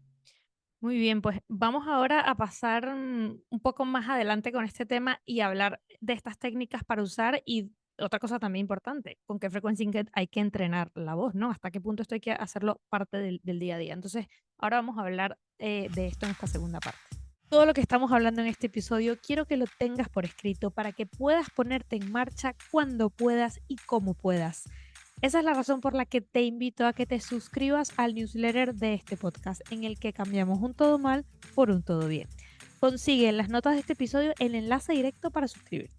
Muy bien, pues vamos ahora a pasar un poco más adelante con este tema y hablar de estas técnicas para usar y otra cosa también importante, con qué frecuencia hay que entrenar la voz, ¿no? Hasta qué punto esto hay que hacerlo parte del día a día. Entonces, ahora vamos a hablar de esto en esta segunda parte. Todo lo que estamos hablando en este episodio quiero que lo tengas por escrito para que puedas ponerte en marcha cuando puedas y como puedas. Esa es la razón por la que te invito a que te suscribas al newsletter de este podcast, en el que cambiamos un todo mal por un todo bien. Consigue en las notas de este episodio el enlace directo para suscribirte.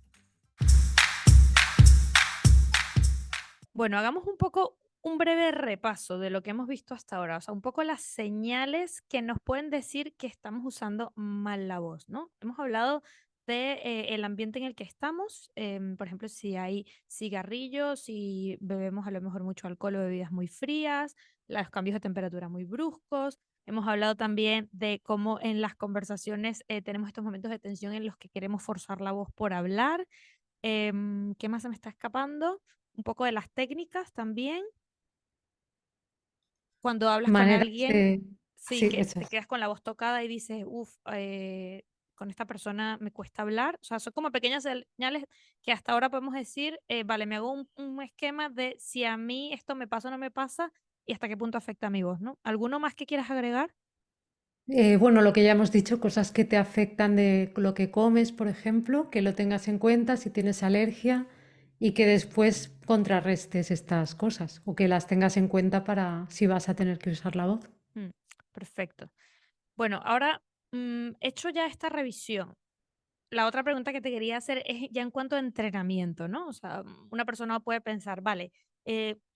Bueno, hagamos un poco un breve repaso de lo que hemos visto hasta ahora, o sea, un poco las señales que nos pueden decir que estamos usando mal la voz, ¿no? Hemos hablado de el ambiente en el que estamos, por ejemplo, si hay cigarrillos, si bebemos a lo mejor mucho alcohol o bebidas muy frías, los cambios de temperatura muy bruscos. Hemos hablado también de cómo en las conversaciones tenemos estos momentos de tensión en los que queremos forzar la voz por hablar. ¿Qué más se me está escapando? Un poco de las técnicas también. Cuando hablas con Maneras alguien, de... sí, Sí, que eso te es. quedas con la voz tocada y dices, uff, con esta persona me cuesta hablar. O sea, son como pequeñas señales que hasta ahora podemos decir, vale, me hago un esquema de si a mí esto me pasa o no me pasa y hasta qué punto afecta a mi voz, ¿no? ¿Alguno más que quieras agregar? Bueno, lo que ya hemos dicho, cosas que te afectan de lo que comes, por ejemplo, que lo tengas en cuenta si tienes alergia y que después contrarrestes estas cosas o que las tengas en cuenta para si vas a tener que usar la voz. Mm, perfecto. Bueno, ahora, hecho ya esta revisión, la otra pregunta que te quería hacer es ya en cuanto a entrenamiento, ¿no? O sea, una persona puede pensar, vale,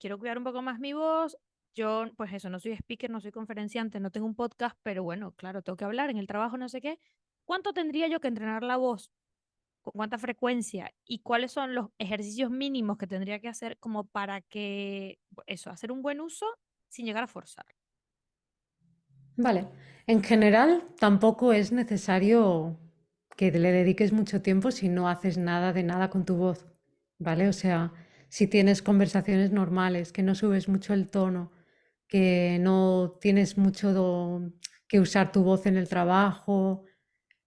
quiero cuidar un poco más mi voz. Yo, pues eso, no soy speaker, no soy conferenciante, no tengo un podcast, pero bueno, claro, tengo que hablar en el trabajo, no sé qué. ¿Cuánto tendría yo que entrenar la voz? ¿Con cuánta frecuencia? ¿Y cuáles son los ejercicios mínimos que tendría que hacer como para que, eso, hacer un buen uso sin llegar a forzar? Vale, en general tampoco es necesario que le dediques mucho tiempo si no haces nada de nada con tu voz, ¿vale? O sea, si tienes conversaciones normales, que no subes mucho el tono, que no tienes mucho que usar tu voz en el trabajo,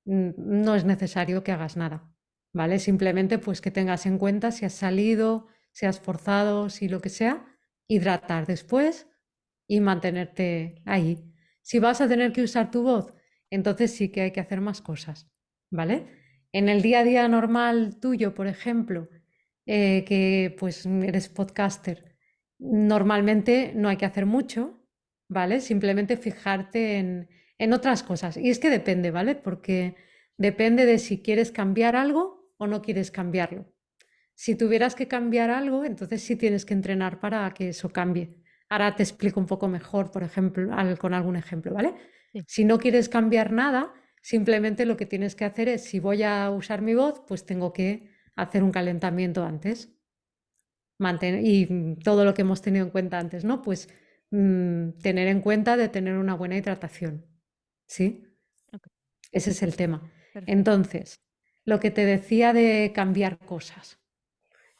no es necesario que hagas nada, ¿vale? Simplemente pues que tengas en cuenta si has salido, si has forzado, si lo que sea, hidratar después y mantenerte ahí. Si vas a tener que usar tu voz, entonces sí que hay que hacer más cosas, ¿vale? En el día a día normal tuyo, por ejemplo, que pues eres podcaster, normalmente no hay que hacer mucho, ¿vale? Simplemente fijarte en otras cosas. Y es que depende, ¿vale? Porque depende de si quieres cambiar algo o no quieres cambiarlo. Si tuvieras que cambiar algo, entonces sí tienes que entrenar para que eso cambie. Ahora te explico un poco mejor, por ejemplo, con algún ejemplo, ¿vale? Sí. Si no quieres cambiar nada, simplemente lo que tienes que hacer es, si voy a usar mi voz, pues tengo que hacer un calentamiento antes. Y todo lo que hemos tenido en cuenta antes, ¿no? Pues tener en cuenta de tener una buena hidratación, ¿sí? Ok, Ese es el tema. perfecto. Entonces, lo que te decía de cambiar cosas.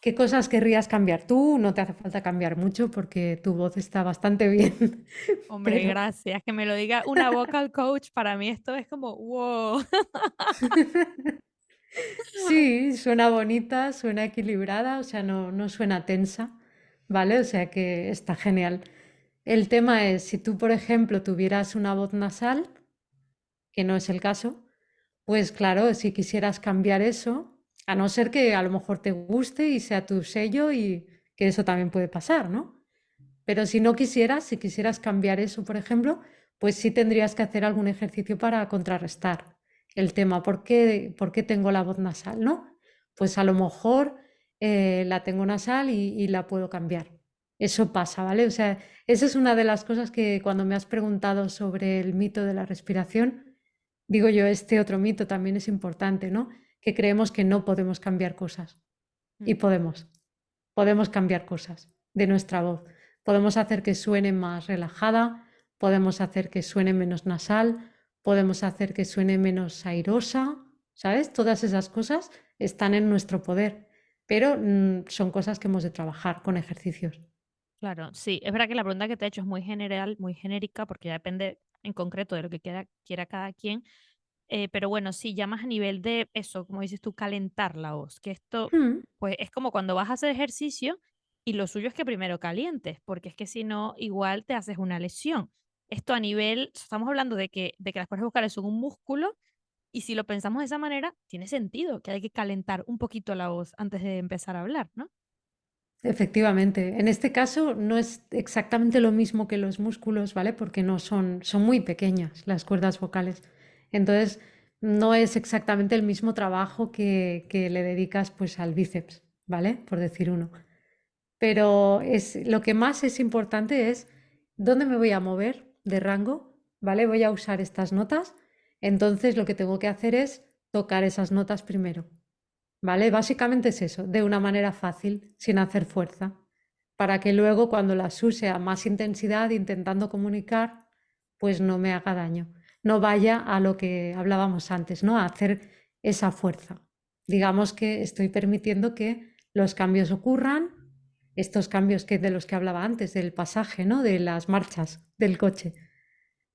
¿Qué cosas querrías cambiar tú? No te hace falta cambiar mucho porque tu voz está bastante bien, Hombre, pero gracias. Que me lo diga una vocal coach, para mí esto es como, wow. sí, suena bonita, suena equilibrada, o sea, no suena tensa, ¿vale? O sea que está genial. El tema es, si tú, por ejemplo, tuvieras una voz nasal, que no es el caso, pues claro, si quisieras cambiar eso, a no ser que a lo mejor te guste y sea tu sello y que eso también puede pasar, ¿no? Pero si no quisieras, si quisieras cambiar eso, por ejemplo, pues sí tendrías que hacer algún ejercicio para contrarrestar el tema. ¿Por qué tengo la voz nasal, no? Pues a lo mejor la tengo nasal y la puedo cambiar. Eso pasa, ¿vale? O sea, esa es una de las cosas que cuando me has preguntado sobre el mito de la respiración, digo yo, este otro mito también es importante, ¿no? Que creemos que no podemos cambiar cosas. Y Mm, podemos cambiar cosas de nuestra voz. Podemos hacer que suene más relajada, podemos hacer que suene menos nasal, podemos hacer que suene menos airosa, ¿sabes? Todas esas cosas están en nuestro poder, pero son cosas que hemos de trabajar con ejercicios. claro, sí. Es verdad que la pregunta que te he hecho es muy general, muy genérica, porque ya depende en concreto de lo que quiera cada quien. Pero bueno, sí, ya más a nivel de eso, como dices tú, calentar la voz, que esto, Mm, pues es como cuando vas a hacer ejercicio y lo suyo es que primero calientes, porque es que si no, igual te haces una lesión. Esto a nivel, estamos hablando de que las cuerdas vocales son un músculo y si lo pensamos de esa manera, tiene sentido que hay que calentar un poquito la voz antes de empezar a hablar, ¿no? efectivamente, en este caso no es exactamente lo mismo que los músculos, ¿vale? Porque no son muy pequeñas las cuerdas vocales. Entonces, no es exactamente el mismo trabajo que le dedicas pues al bíceps, ¿vale? Por decir uno. Pero lo que más es importante es dónde me voy a mover de rango, ¿vale? Voy a usar estas notas, entonces lo que tengo que hacer es tocar esas notas primero, ¿vale? Básicamente es eso, de una manera fácil, sin hacer fuerza, para que luego cuando las use a más intensidad intentando comunicar, pues no me haga daño, no vaya a lo que hablábamos antes, ¿no? A hacer esa fuerza. Digamos que estoy permitiendo que los cambios ocurran, estos cambios de los que hablaba antes, del pasaje, ¿no? De las marchas del coche.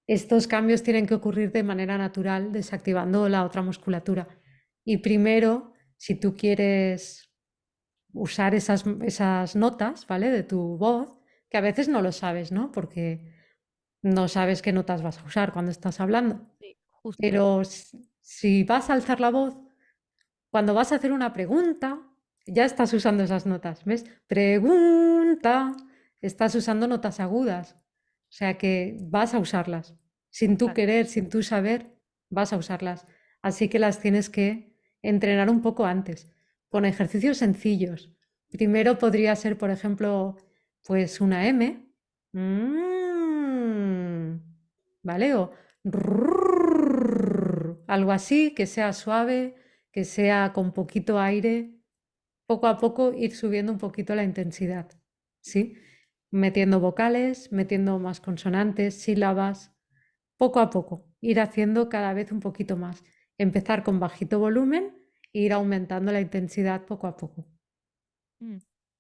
estos cambios tienen que ocurrir de manera natural, desactivando la otra musculatura. Y primero, si tú quieres usar esas notas, ¿vale? De tu voz, que a veces no lo sabes, ¿no? Porque no sabes qué notas vas a usar cuando estás hablando. Sí, justo. Pero si vas a alzar la voz, cuando vas a hacer una pregunta, ya estás usando esas notas, ¿ves? Pregunta, estás usando notas agudas. O sea que vas a usarlas. Sin tú Claro. querer, sin tú saber, vas a usarlas. Así que las tienes que entrenar un poco antes, con ejercicios sencillos. Primero podría ser, por ejemplo, pues una M. Mm, ¿Vale? O algo así, que sea suave, que sea con poquito aire, poco a poco ir subiendo un poquito la intensidad, ¿sí? Metiendo vocales, metiendo más consonantes, sílabas, poco a poco, ir haciendo cada vez un poquito más. Empezar con bajito volumen e ir aumentando la intensidad poco a poco. Mm,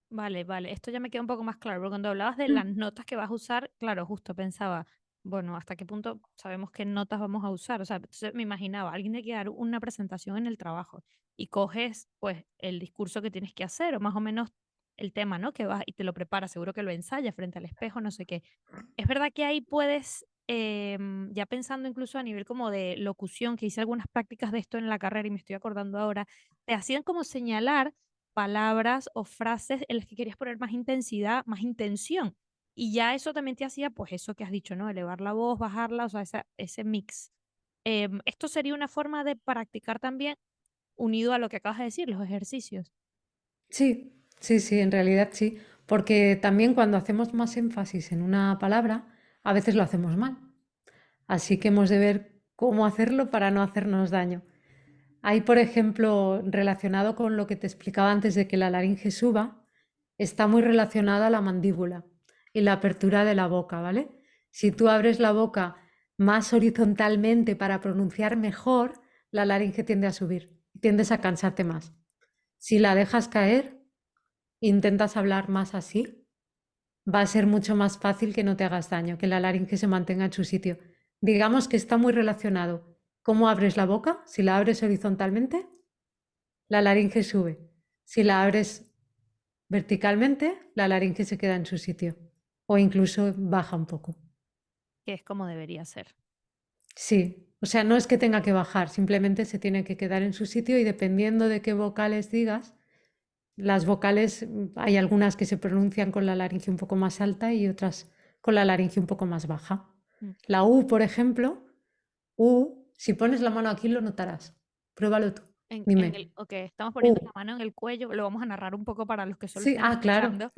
Vale, vale. Esto ya me queda un poco más claro, porque cuando hablabas de Mm. las notas que vas a usar, claro, justo pensaba, bueno, ¿hasta qué punto sabemos qué notas vamos a usar? O sea, entonces me imaginaba, alguien tiene que dar una presentación en el trabajo y coges, pues, el discurso que tienes que hacer, o más o menos el tema, ¿no? Que vas y te lo preparas, seguro que lo ensayas frente al espejo, no sé qué. Es verdad que ahí puedes, ya pensando incluso a nivel como de locución, que hice algunas prácticas de esto en la carrera y me estoy acordando ahora, te hacían como señalar palabras o frases en las que querías poner más intensidad, más intención. Y ya eso también te hacía, pues eso que has dicho, ¿no? Elevar la voz, bajarla, o sea, ese mix. Esto sería una forma de practicar también, unido a lo que acabas de decir, los ejercicios. Sí, sí, sí, en realidad sí, porque también cuando hacemos más énfasis en una palabra, a veces lo hacemos mal. Así que hemos de ver cómo hacerlo para no hacernos daño. Hay, por ejemplo, relacionado con lo que te explicaba antes de que la laringe suba, está muy relacionada a la mandíbula y la apertura de la boca, ¿vale? Si tú abres la boca más horizontalmente para pronunciar mejor, la laringe tiende a subir, tiendes a cansarte más. Si la dejas caer, intentas hablar más así, va a ser mucho más fácil que no te hagas daño, que la laringe se mantenga en su sitio. Digamos que está muy relacionado. ¿Cómo abres la boca? Si la abres horizontalmente, la laringe sube. Si la abres verticalmente, la laringe se queda en su sitio o incluso baja un poco. Que es como debería ser. Sí, o sea, no es que tenga que bajar, simplemente se tiene que quedar en su sitio y dependiendo de qué vocales digas, las vocales, hay algunas que se pronuncian con la laringe un poco más alta y otras con la laringe un poco más baja. Mm. La U, por ejemplo, U, si pones la mano aquí lo notarás. Pruébalo tú. Dime. Ok, estamos poniendo U. la mano en el cuello, lo vamos a narrar un poco para los que solo Sí, estén ah, claro. escuchando.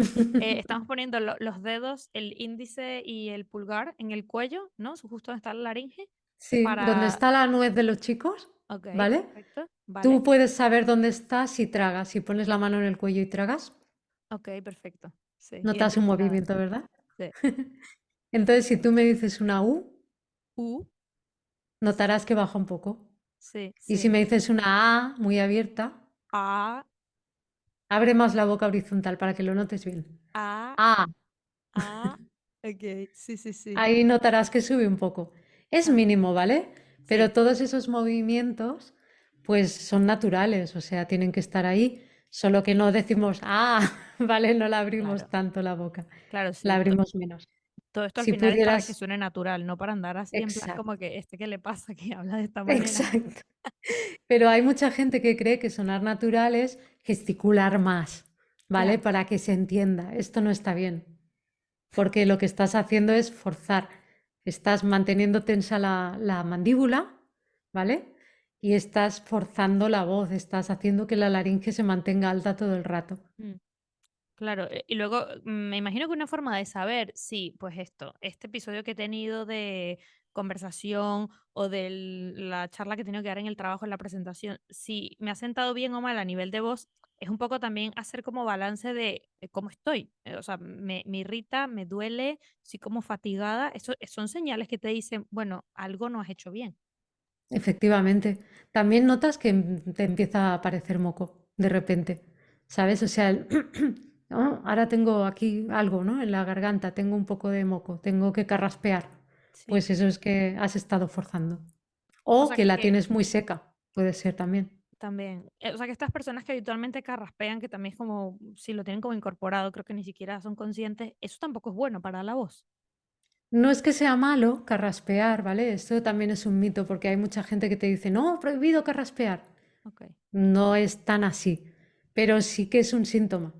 Estamos poniendo los dedos, el índice y el pulgar en el cuello, ¿no? Justo donde está la laringe, Sí, donde para... está la nuez de los chicos, Ok, ¿vale? perfecto, vale. Tú puedes saber dónde estás si tragas. Si pones la mano en el cuello y tragas, Ok, perfecto. Sí, notas un identificada. movimiento, ¿verdad? Sí. Entonces, si tú me dices una U, U, notarás que baja un poco. sí, Y si sí. me dices una A muy abierta, A, abre más la boca horizontal para que lo notes bien. A, A, A. Ok, sí, sí, sí. ahí notarás que sube un poco. Es Ah, mínimo, ¿vale? sí, Pero todos esos movimientos, pues son naturales, o sea, tienen que estar ahí, solo que no decimos, ah, ¿vale? No la abrimos claro, tanto la boca, claro, la sí. abrimos menos. Todo esto al Si final es para que pudieras, suene natural, no para andar así en plan como exacto, que este que le pasa que habla de esta manera. exacto. Pero hay mucha gente que cree que sonar natural es gesticular más, ¿vale? Claro. Para que se entienda. Esto no está bien, porque lo que estás haciendo es forzar. Estás manteniendo tensa la mandíbula, ¿vale? Y estás forzando la voz, estás haciendo que la laringe se mantenga alta todo el rato. Mm, Claro, y luego me imagino que una forma de saber si, pues esto, este episodio que he tenido de conversación o de la charla que he tenido que dar en el trabajo, en la presentación, si me ha sentado bien o mal a nivel de voz, es un poco también hacer como balance de cómo estoy. O sea, me irrita, me duele, sí como fatigada. Eso son señales que te dicen, bueno, algo no has hecho bien. Efectivamente. También notas que te empieza a aparecer moco de repente, ¿sabes? O sea, "Oh, ahora tengo aquí algo, ¿no? En la garganta, tengo un poco de moco, tengo que carraspear, Sí. pues eso es que has estado forzando. O O sea que la que tienes muy seca, puede ser también. también, o sea que estas personas que habitualmente carraspean, que también es como, si lo tienen como incorporado, creo que ni siquiera son conscientes, eso tampoco es bueno para la voz. No es que sea malo carraspear, ¿vale? Esto también es un mito porque hay mucha gente que te dice, no, prohibido carraspear. Ok. No es tan así, pero sí que es un síntoma.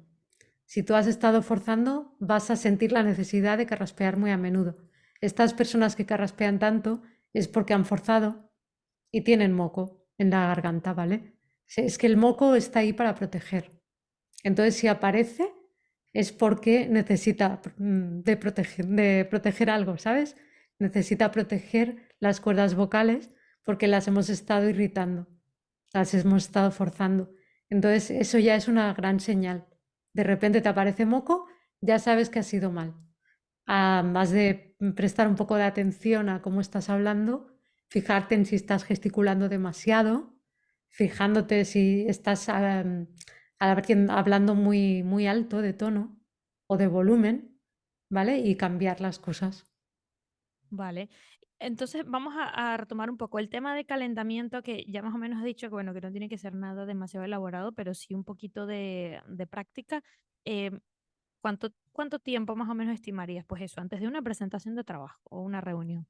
Si tú has estado forzando, vas a sentir la necesidad de carraspear muy a menudo. Estas personas que carraspean tanto es porque han forzado y tienen moco en la garganta, ¿vale? Es que el moco está ahí para proteger. Entonces, si aparece, es porque necesita de proteger algo, ¿sabes? Necesita proteger las cuerdas vocales porque las hemos estado irritando, las hemos estado forzando. Entonces, eso ya es una gran señal. De repente te aparece moco, ya sabes que ha sido mal. Más de prestar un poco de atención a cómo estás hablando, fijarte en si estás gesticulando demasiado, fijándote si estás hablando muy, muy alto de tono o de volumen, ¿vale? Y cambiar las cosas. Vale. Entonces vamos a retomar un poco el tema de calentamiento que ya más o menos he dicho que bueno, que no tiene que ser nada demasiado elaborado, pero sí un poquito de práctica. Eh, ¿cuánto tiempo más o menos estimarías? Pues eso, antes de una presentación de trabajo o una reunión.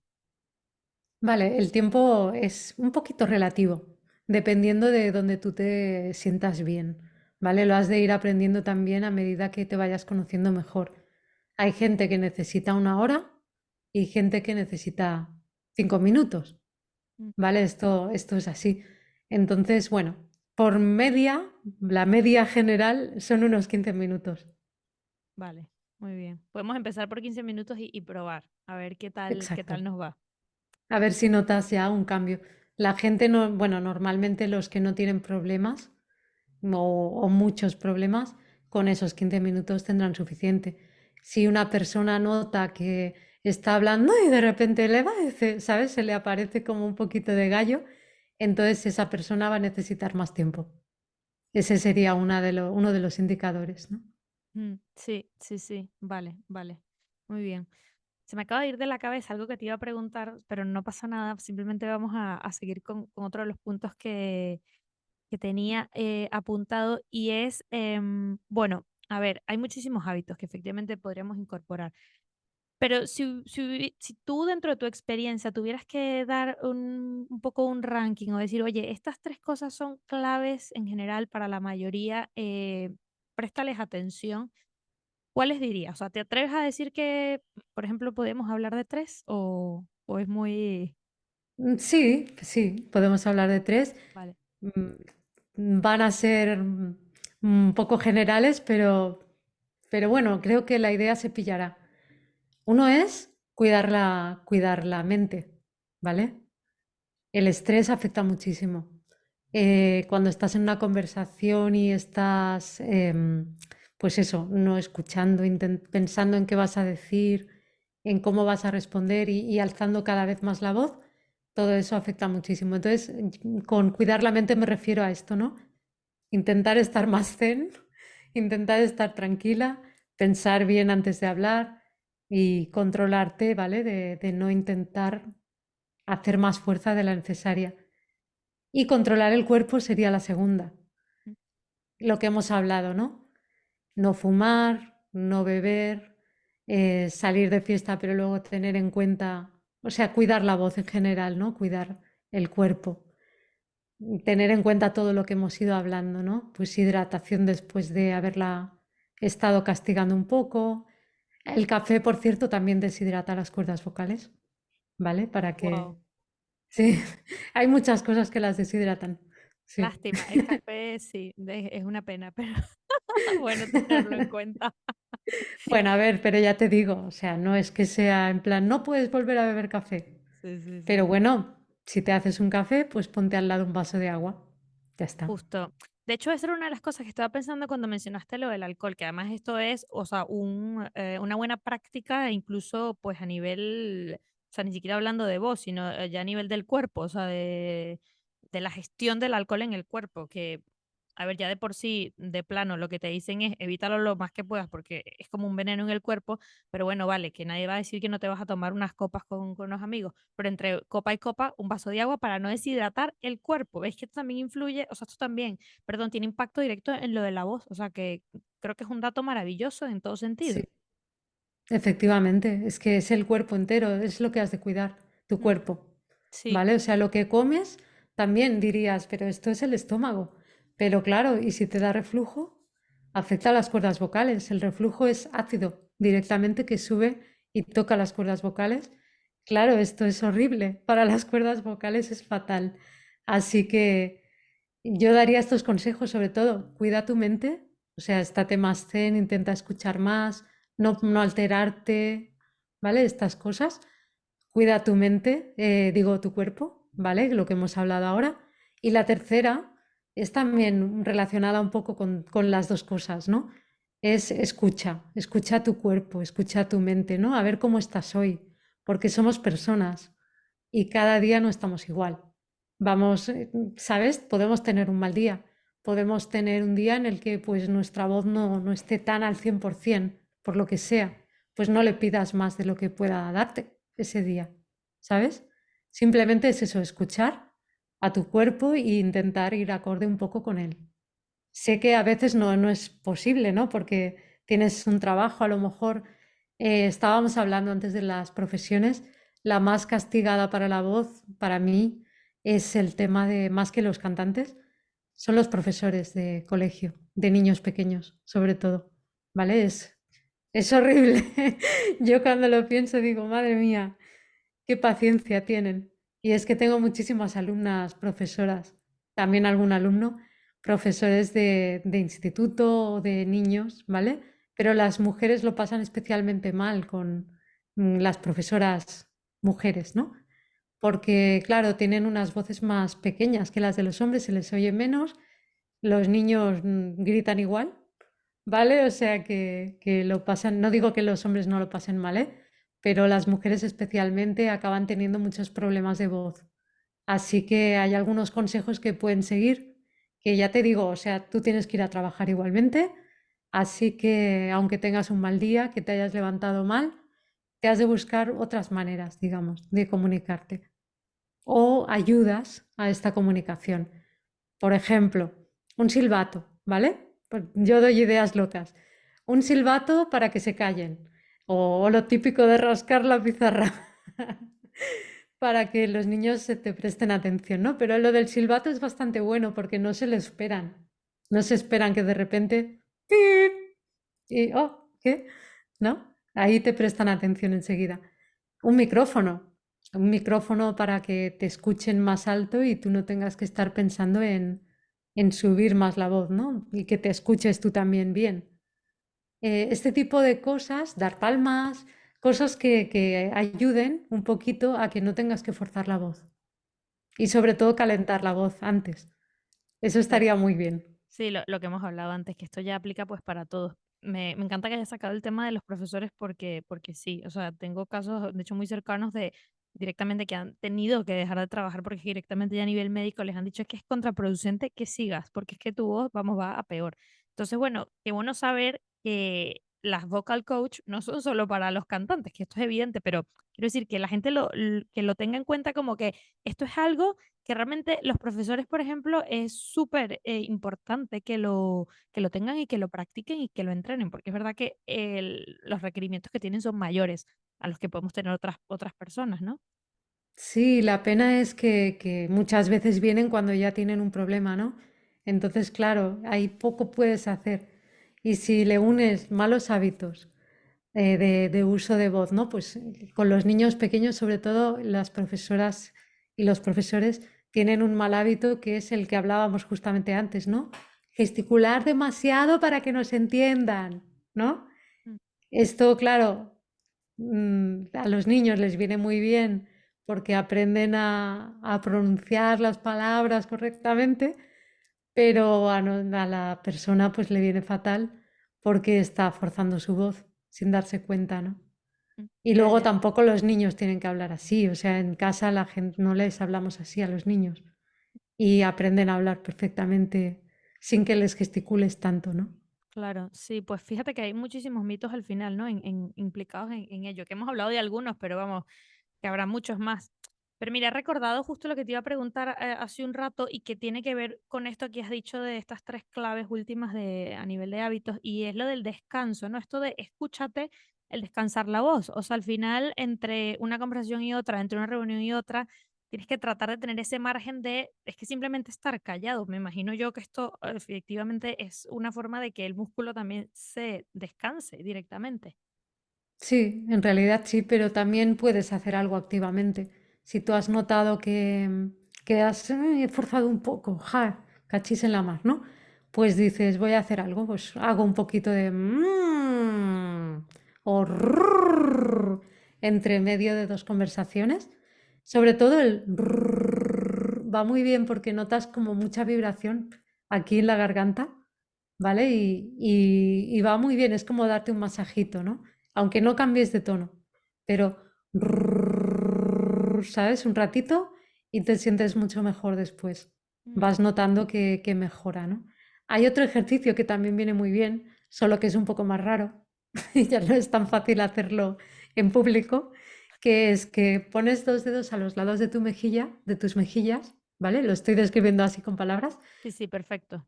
Vale, el tiempo es un poquito relativo, dependiendo de donde tú te sientas bien, ¿vale? Lo has de ir aprendiendo también a medida que te vayas conociendo mejor. Hay gente que necesita una hora y gente que necesita 5 minutos, Mm. ¿vale? Esto es así. Entonces, bueno, por media, la media general son unos 15 minutos. Vale, muy bien. Podemos empezar por 15 minutos y probar, a ver qué Exacto. tal nos va. A ver si notas ya un cambio. La gente no, bueno, normalmente los que no tienen problemas o muchos problemas, con esos 15 minutos tendrán suficiente. Si una persona nota que está hablando y de repente le va, ¿sabes? Se le aparece como un poquito de gallo, entonces esa persona va a necesitar más tiempo. Ese sería uno de los indicadores, ¿no? Sí, sí, sí, vale, vale. Muy bien. Se me acaba de ir de la cabeza algo que te iba a preguntar, pero no pasa nada, simplemente vamos a seguir con otro de los puntos que tenía apuntado y es, bueno, a ver, hay muchísimos hábitos que efectivamente podríamos incorporar, pero si tú dentro de tu experiencia tuvieras que dar un poco un ranking o decir, oye, estas tres cosas son claves en general para la mayoría, préstales atención. ¿Cuáles dirías? O sea, ¿te atreves a decir que, por ejemplo, podemos hablar de 3 o es muy... Sí, sí, podemos hablar de tres. Vale. Van a ser un poco generales, pero bueno, creo que la idea se pillará. Uno es cuidar la mente, ¿vale? El estrés afecta muchísimo. Cuando estás en una conversación y estás, pues eso, no escuchando, pensando en qué vas a decir, en cómo vas a responder y alzando cada vez más la voz, todo eso afecta muchísimo. Entonces, con cuidar la mente me refiero a esto, ¿no? Intentar estar más zen, intentar estar tranquila, pensar bien antes de hablar y controlarte, ¿vale? De no intentar hacer más fuerza de la necesaria. Y controlar el cuerpo sería la segunda, lo que hemos hablado, ¿no? No fumar, no beber, salir de fiesta, pero luego tener en cuenta, o sea, cuidar la voz en general, ¿no? Cuidar el cuerpo. Tener en cuenta todo lo que hemos ido hablando, ¿no? Pues hidratación después de haberla estado castigando un poco. El café, por cierto, también deshidrata las cuerdas vocales, ¿vale? Para que... Wow. Sí, hay muchas cosas que las deshidratan. Sí. Lástima, el café sí, es una pena, pero bueno tenerlo en cuenta. Bueno, a ver, pero ya te digo, o sea, no es que sea en plan, no puedes volver a beber café. Sí, sí, Pero sí. bueno, si te haces un café, pues ponte al lado un vaso de agua. Ya está. Justo. De hecho, esa era una de las cosas que estaba pensando cuando mencionaste lo del alcohol, que además esto es, o sea, una buena práctica, incluso pues a nivel, o sea, ni siquiera hablando de voz, sino ya a nivel del cuerpo, o sea, de la gestión del alcohol en el cuerpo, que a ver, ya de por sí, de plano, lo que te dicen es evítalo lo más que puedas porque es como un veneno en el cuerpo, pero bueno, vale, que nadie va a decir que no te vas a tomar unas copas con unos amigos, pero entre copa y copa, un vaso de agua para no deshidratar el cuerpo. ¿Ves que esto también influye? O sea, esto también, perdón, tiene impacto directo en lo de la voz, o sea, que creo que es un dato maravilloso en todo sentido. Sí, efectivamente, es que es el cuerpo entero, es lo que has de cuidar, tu Mm, cuerpo, sí. ¿vale? O sea, lo que comes, también dirías, pero esto es el estómago. Pero claro, y si te da reflujo, afecta a las cuerdas vocales. El reflujo es ácido directamente que sube y toca las cuerdas vocales. Claro, esto es horrible. Para las cuerdas vocales es fatal. Así que yo daría estos consejos, sobre todo, cuida tu mente, o sea, estate más zen, intenta escuchar más, no alterarte, ¿vale? Estas cosas. Cuida tu mente, digo tu cuerpo, ¿vale? Lo que hemos hablado ahora. Y la tercera es también relacionada un poco con las dos cosas, ¿no? Es escucha tu cuerpo, escucha tu mente, ¿no? A ver cómo estás hoy, porque somos personas y cada día no estamos igual. Vamos, ¿sabes? Podemos tener un mal día, podemos tener un día en el que pues nuestra voz no esté tan al 100%, por lo que sea, pues no le pidas más de lo que pueda darte ese día, ¿sabes? Simplemente es eso, escuchar a tu cuerpo e intentar ir acorde un poco con él. Sé que a veces no es posible, ¿no? Porque tienes un trabajo, a lo mejor estábamos hablando antes de las profesiones, la más castigada para la voz, para mí, es el tema de, más que los cantantes, son los profesores de colegio, de niños pequeños, sobre todo, ¿vale? Es horrible. Yo cuando lo pienso digo, madre mía, qué paciencia tienen. Y es que tengo muchísimas alumnas profesoras, también algún alumno, profesores de instituto o de niños, ¿vale? Pero las mujeres lo pasan especialmente mal con las profesoras mujeres, ¿no? Porque, claro, tienen unas voces más pequeñas que las de los hombres, se les oye menos, los niños gritan igual, ¿vale? O sea que lo pasan, no digo que los hombres no lo pasen mal, ¿eh? Pero las mujeres especialmente acaban teniendo muchos problemas de voz. Así que hay algunos consejos que pueden seguir, que ya te digo, o sea, tú tienes que ir a trabajar igualmente, así que aunque tengas un mal día, que te hayas levantado mal, te has de buscar otras maneras, digamos, de comunicarte o ayudas a esta comunicación. Por ejemplo, un silbato, ¿vale? Pues yo doy ideas locas. Un silbato para que se callen. O lo típico de rascar la pizarra para que los niños se te presten atención, ¿no? Pero lo del silbato es bastante bueno porque no se lo esperan. No se esperan que de repente... ¡pip! Y, oh, ¿qué? ¿No? Ahí te prestan atención enseguida. Un micrófono. Un micrófono para que te escuchen más alto y tú no tengas que estar pensando en subir más la voz, ¿no? Y que te escuches tú también bien. Este tipo de cosas, dar palmas, cosas que ayuden un poquito a que no tengas que forzar la voz. Y sobre todo calentar la voz antes. Eso Sí. estaría muy bien. Sí, lo que hemos hablado antes, que esto ya aplica pues para todos. Me encanta que hayas sacado el tema de los profesores porque sí, o sea, tengo casos, de hecho, muy cercanos de directamente que han tenido que dejar de trabajar porque directamente ya a nivel médico les han dicho es que es contraproducente que sigas, porque es que tu voz, vamos, va a peor. Entonces, bueno, qué bueno saber que las vocal coach no son solo para los cantantes, que esto es evidente, pero quiero decir que la gente que lo tenga en cuenta como que esto es algo que realmente los profesores, por ejemplo, es súper importante que lo tengan y que lo practiquen y que lo entrenen, porque es verdad que los requerimientos que tienen son mayores a los que podemos tener otras personas, ¿no? Sí, la pena es que muchas veces vienen cuando ya tienen un problema, ¿no? Entonces, claro, ahí poco puedes hacer. Y si le unes malos hábitos de uso de voz, ¿no? Pues con los niños pequeños, sobre todo las profesoras y los profesores tienen un mal hábito que es el que hablábamos justamente antes, ¿no? Gesticular demasiado para que nos entiendan, ¿no? Mm. Esto, claro, a los niños les viene muy bien porque aprenden a pronunciar las palabras correctamente, pero a la persona pues le viene fatal porque está forzando su voz sin darse cuenta, ¿no? Y Ya, luego ya. tampoco los niños tienen que hablar así, o sea, en casa la gente no les hablamos así a los niños y aprenden a hablar perfectamente sin que les gesticules tanto, ¿no? Claro, sí, pues fíjate que hay muchísimos mitos al final, ¿no? Implicados en ello, que hemos hablado de algunos, pero vamos, que habrá muchos más. Pero mira, he recordado justo lo que te iba a preguntar hace un rato y que tiene que ver con esto que has dicho de estas tres claves últimas a nivel de hábitos y es lo del descanso, ¿no? Esto de escúchate, el descansar la voz. O sea, al final, entre una conversación y otra, entre una reunión y otra, tienes que tratar de tener ese margen de, es que simplemente estar callado. Me imagino yo que esto efectivamente es una forma de que el músculo también se descanse directamente. Sí, en realidad sí, pero también puedes hacer algo activamente. Si tú has notado que has forzado un poco, cachis en la mar, ¿no? Pues dices, voy a hacer algo, pues hago un poquito de o rrrr entre medio de dos conversaciones. Sobre todo el rrrr va muy bien porque notas como mucha vibración aquí en la garganta, ¿vale? Y va muy bien, es como darte un masajito, ¿no? Aunque no cambies de tono, pero, ¿sabes? Un ratito y te sientes mucho mejor después. Mm, Vas notando que mejora, ¿no? Hay otro ejercicio que también viene muy bien, solo que es un poco más raro y ya no es tan fácil hacerlo en público, que es que pones dos dedos a los lados de tu mejilla, de tus mejillas, ¿vale? Lo estoy describiendo así con palabras. sí, sí, perfecto.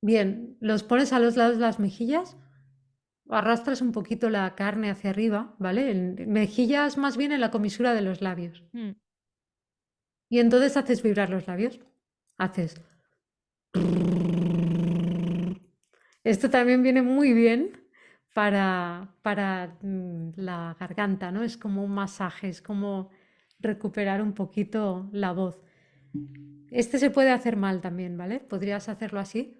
Bien, los pones a los lados de las mejillas, arrastras un poquito la carne hacia arriba, ¿vale? En mejillas más bien en la comisura de los labios. Mm, Y entonces haces vibrar los labios. Haces. Esto también viene muy bien para la garganta, ¿no? Es como un masaje, es como recuperar un poquito la voz. Este se puede hacer mal también, ¿vale? Podrías hacerlo así.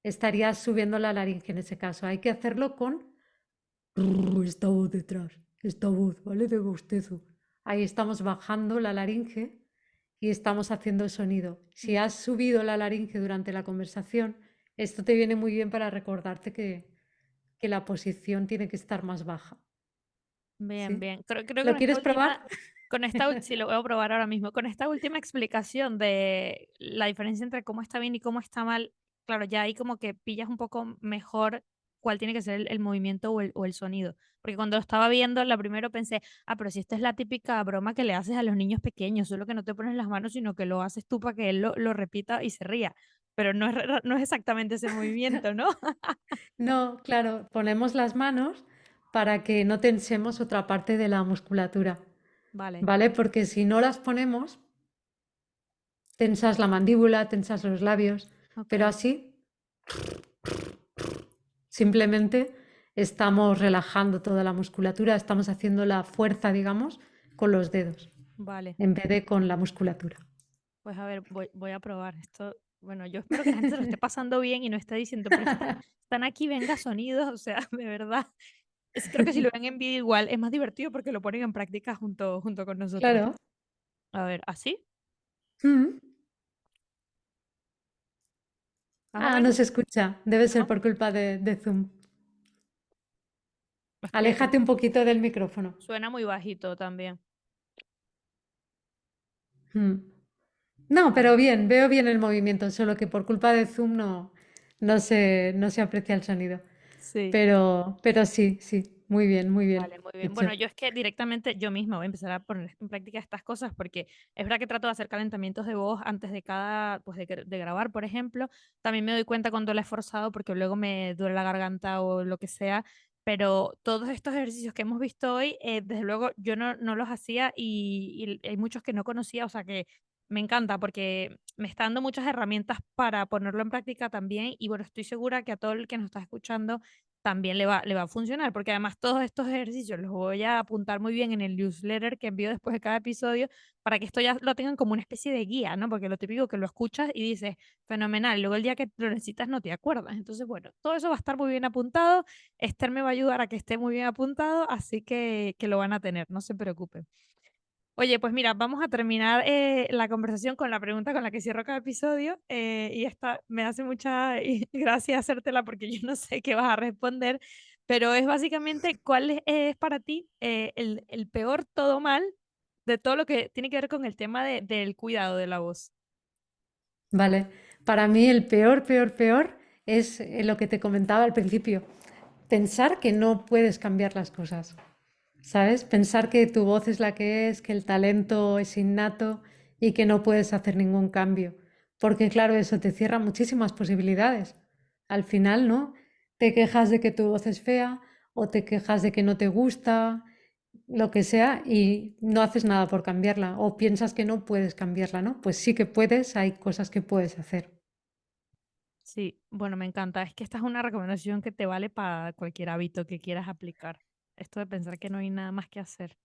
Estarías subiendo la laringe en ese caso. Hay que hacerlo con esta voz detrás, esta voz, ¿vale? De bostezo. Ahí estamos bajando la laringe y estamos haciendo el sonido. Si mm. has subido la laringe durante la conversación, esto te viene muy bien para recordarte que la posición tiene que estar más baja. Bien, ¿Sí? bien. Creo que ¿Lo quieres probar? sí lo voy a probar ahora mismo. Con esta última explicación de la diferencia entre cómo está bien y cómo está mal, claro, ya ahí como que pillas un poco mejor cuál tiene que ser el movimiento o el sonido. Porque cuando lo estaba viendo, la primero pensé, pero si esta es la típica broma que le haces a los niños pequeños, solo que no te pones las manos, sino que lo haces tú para que él lo repita y se ría. Pero no es exactamente ese movimiento, ¿no? No, claro, ponemos las manos para que no tensemos otra parte de la musculatura, Vale, ¿vale? Porque si no las ponemos, tensas la mandíbula, tensas los labios, pero ok, así simplemente estamos relajando toda la musculatura, estamos haciendo la fuerza, digamos, con los dedos, vale. en vez de con la musculatura. Pues a ver, voy a probar esto. Bueno, yo espero que la gente se lo esté pasando bien y no esté diciendo, pero están aquí, venga sonidos, o sea, de verdad. Creo que si lo ven en vídeo igual es más divertido porque lo ponen en práctica junto con nosotros. Claro. A ver, ¿así? Mm. ¿Más o No menos? se escucha. Debe ser ¿No? por culpa de Zoom. Es que Aléjate un poquito del micrófono. suena muy bajito también. Mm. No, Vale. pero bien, veo bien el movimiento, solo que por culpa de Zoom no se aprecia el sonido. Sí. Pero sí, sí, muy bien Vale, muy bien. hecho. Bueno, yo es que directamente yo misma voy a empezar a poner en práctica estas cosas porque es verdad que trato de hacer calentamientos de voz antes de cada, pues de grabar, por ejemplo. También me doy cuenta cuando la he forzado porque luego me duele la garganta o lo que sea. Pero todos estos ejercicios que hemos visto hoy, desde luego yo no los hacía y hay muchos que no conocía, o sea que me encanta porque me está dando muchas herramientas para ponerlo en práctica también. Y bueno, estoy segura que a todo el que nos está escuchando también le va a funcionar, porque además todos estos ejercicios los voy a apuntar muy bien en el newsletter que envío después de cada episodio para que esto ya lo tengan como una especie de guía, ¿no? Porque lo típico que lo escuchas y dices, fenomenal, luego el día que lo necesitas no te acuerdas. Entonces, bueno, todo eso va a estar muy bien apuntado. Esther me va a ayudar a que esté muy bien apuntado, así que lo van a tener, no se preocupen. Oye, pues mira, vamos a terminar la conversación con la pregunta con la que cierro cada episodio y esta me hace mucha gracia hacértela porque yo no sé qué vas a responder, pero es básicamente cuál es para ti el peor todo mal de todo lo que tiene que ver con el tema del cuidado de la voz. Vale, para mí el peor, peor, peor es lo que te comentaba al principio, pensar que no puedes cambiar las cosas, ¿sabes? Pensar que tu voz es la que es, que el talento es innato y que no puedes hacer ningún cambio, porque claro, eso te cierra muchísimas posibilidades. Al final, ¿no? Te quejas de que tu voz es fea o te quejas de que no te gusta, lo que sea, y no haces nada por cambiarla o piensas que no puedes cambiarla, ¿no? Pues sí que puedes, hay cosas que puedes hacer. Sí, bueno, me encanta. Es que esta es una recomendación que te vale para cualquier hábito que quieras aplicar. Esto de pensar que no hay nada más que hacer.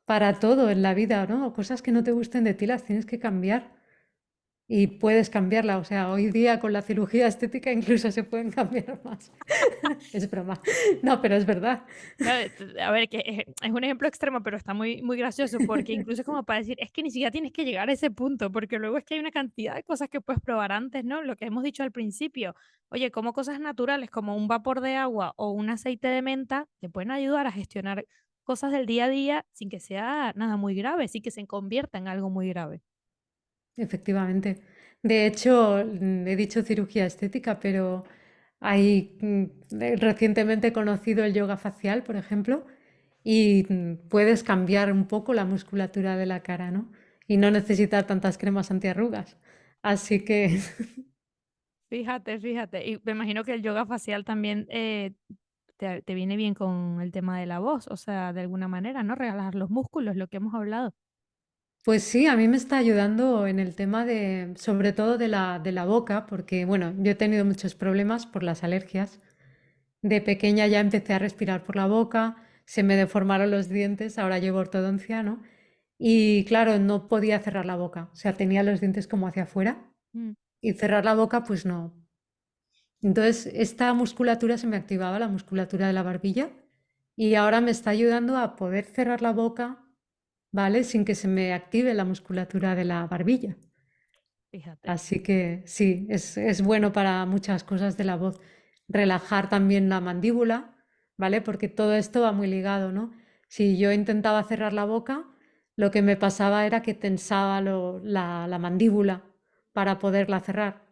Para todo en la vida, ¿no? Cosas que no te gusten de ti las tienes que cambiar y puedes cambiarla. O sea, hoy día con la cirugía estética incluso se pueden cambiar más. Es broma. No, pero es verdad. Claro, a ver, que es un ejemplo extremo, pero está muy, muy gracioso porque incluso es como para decir, es que ni siquiera tienes que llegar a ese punto, porque luego es que hay una cantidad de cosas que puedes probar antes, ¿no? Lo que hemos dicho al principio, oye, como cosas naturales como un vapor de agua o un aceite de menta te pueden ayudar a gestionar cosas del día a día sin que sea nada muy grave, sin que se convierta en algo muy grave. Efectivamente. De hecho, he dicho cirugía estética, pero recientemente he conocido el yoga facial, por ejemplo, y puedes cambiar un poco la musculatura de la cara, ¿no? Y no necesitar tantas cremas antiarrugas. Así que Fíjate, fíjate. Y me imagino que el yoga facial también te viene bien con el tema de la voz, o sea, de alguna manera, ¿no? Regalar los músculos, lo que hemos hablado. pues sí, a mí me está ayudando en el tema de, sobre todo de la boca, porque bueno, yo he tenido muchos problemas por las alergias. De pequeña ya empecé a respirar por la boca, se me deformaron los dientes, ahora llevo ortodoncia, ¿no? Y claro, no podía cerrar la boca, o sea, tenía los dientes como hacia afuera Mm, y cerrar la boca, pues no. Entonces, esta musculatura se me activaba, la musculatura de la barbilla, y ahora me está ayudando a poder cerrar la boca, ¿vale? Sin que se me active la musculatura de la barbilla. fíjate. Así que sí, es bueno para muchas cosas de la voz. Relajar también la mandíbula, ¿vale? Porque todo esto va muy ligado, ¿no? Si yo intentaba cerrar la boca, lo que me pasaba era que tensaba la mandíbula para poderla cerrar.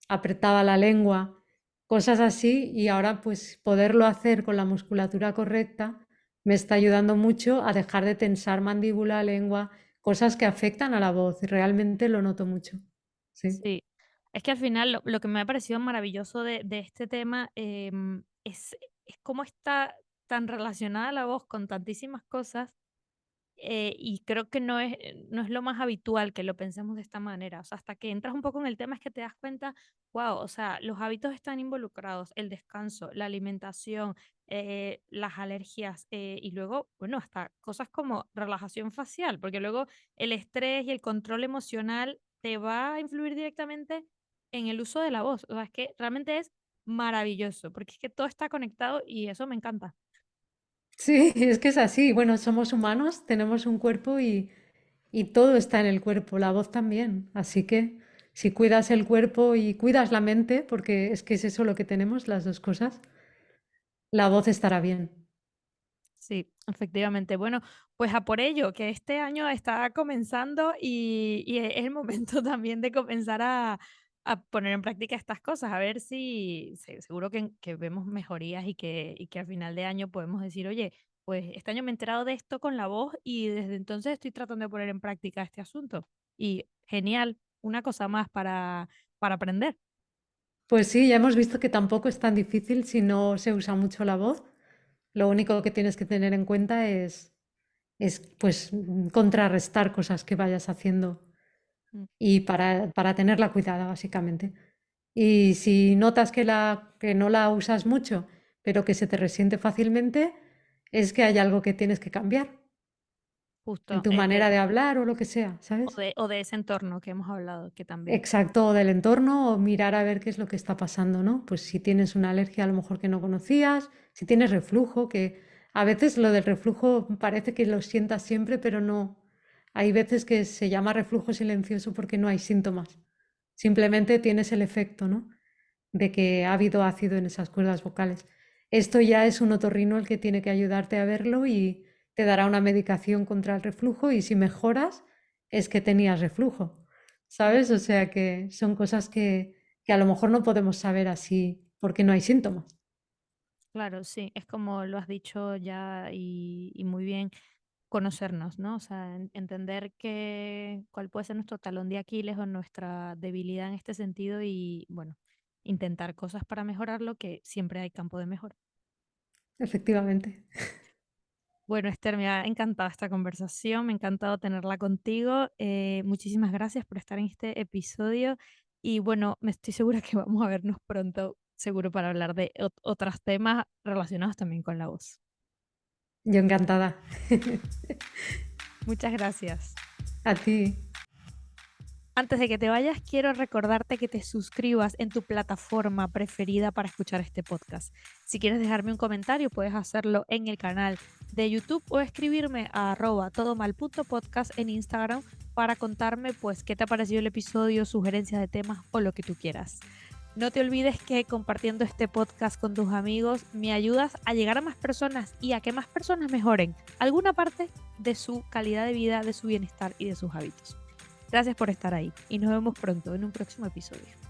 Apretaba la lengua, cosas así, y ahora pues poderlo hacer con la musculatura correcta me está ayudando mucho a dejar de tensar mandíbula, lengua, cosas que afectan a la voz, y realmente lo noto mucho. Sí. Sí. Es que al final lo que me ha parecido maravilloso de este tema es cómo está tan relacionada la voz con tantísimas cosas. Y creo que no es lo más habitual que lo pensemos de esta manera. O sea, hasta que entras un poco en el tema es que te das cuenta, wow, o sea, los hábitos están involucrados, el descanso, la alimentación, las alergias y luego, bueno, hasta cosas como relajación facial, porque luego el estrés y el control emocional te va a influir directamente en el uso de la voz. O sea, es que realmente es maravilloso, porque es que todo está conectado y eso me encanta. Sí, es que es así. Bueno, somos humanos, tenemos un cuerpo y todo está en el cuerpo, la voz también. Así que si cuidas el cuerpo y cuidas la mente, porque es que es eso lo que tenemos, las dos cosas, la voz estará bien. Sí, efectivamente. Bueno, pues a por ello, que este año está comenzando y es el momento también de comenzar a poner en práctica estas cosas, a ver si seguro que vemos mejorías y que al final de año podemos decir, oye, pues este año me he enterado de esto con la voz y desde entonces estoy tratando de poner en práctica este asunto. Y genial, una cosa más para aprender. Pues sí, ya hemos visto que tampoco es tan difícil si no se usa mucho la voz. Lo único que tienes que tener en cuenta es pues contrarrestar cosas que vayas haciendo Mm, y para tenerla cuidada, básicamente. Y si notas que no la usas mucho, pero que se te resiente fácilmente, es que hay algo que tienes que cambiar en justo, tu manera de hablar o lo que sea, ¿sabes? o de ese entorno que hemos hablado, que también. Exacto, o del entorno o mirar a ver qué es lo que está pasando, ¿no? Pues si tienes una alergia a lo mejor que no conocías, si tienes reflujo, que a veces lo del reflujo parece que lo sientas siempre, pero no. Hay veces que se llama reflujo silencioso porque no hay síntomas. Simplemente tienes el efecto, ¿no? De que ha habido ácido en esas cuerdas vocales. Esto ya es un otorrino el que tiene que ayudarte a verlo te dará una medicación contra el reflujo y si mejoras es que tenías reflujo, ¿sabes? O sea que son cosas que a lo mejor no podemos saber así porque no hay síntomas. Claro, sí, es como lo has dicho ya y muy bien, conocernos, ¿no? O sea, entender cuál puede ser nuestro talón de Aquiles o nuestra debilidad en este sentido y, bueno, intentar cosas para mejorarlo, que siempre hay campo de mejora. Efectivamente. Bueno, Esther, me ha encantado esta conversación, me ha encantado tenerla contigo. Muchísimas gracias por estar en este episodio y bueno, me estoy segura que vamos a vernos pronto, seguro para hablar de otros temas relacionados también con la voz. Yo encantada. Muchas gracias. A ti. Antes de que te vayas, quiero recordarte que te suscribas en tu plataforma preferida para escuchar este podcast. Si quieres dejarme un comentario, puedes hacerlo en el canal de YouTube o escribirme a @todomal.podcast en Instagram para contarme pues qué te ha parecido el episodio, sugerencias de temas o lo que tú quieras. No te olvides que compartiendo este podcast con tus amigos me ayudas a llegar a más personas y a que más personas mejoren alguna parte de su calidad de vida, de su bienestar y de sus hábitos. Gracias por estar ahí y nos vemos pronto en un próximo episodio.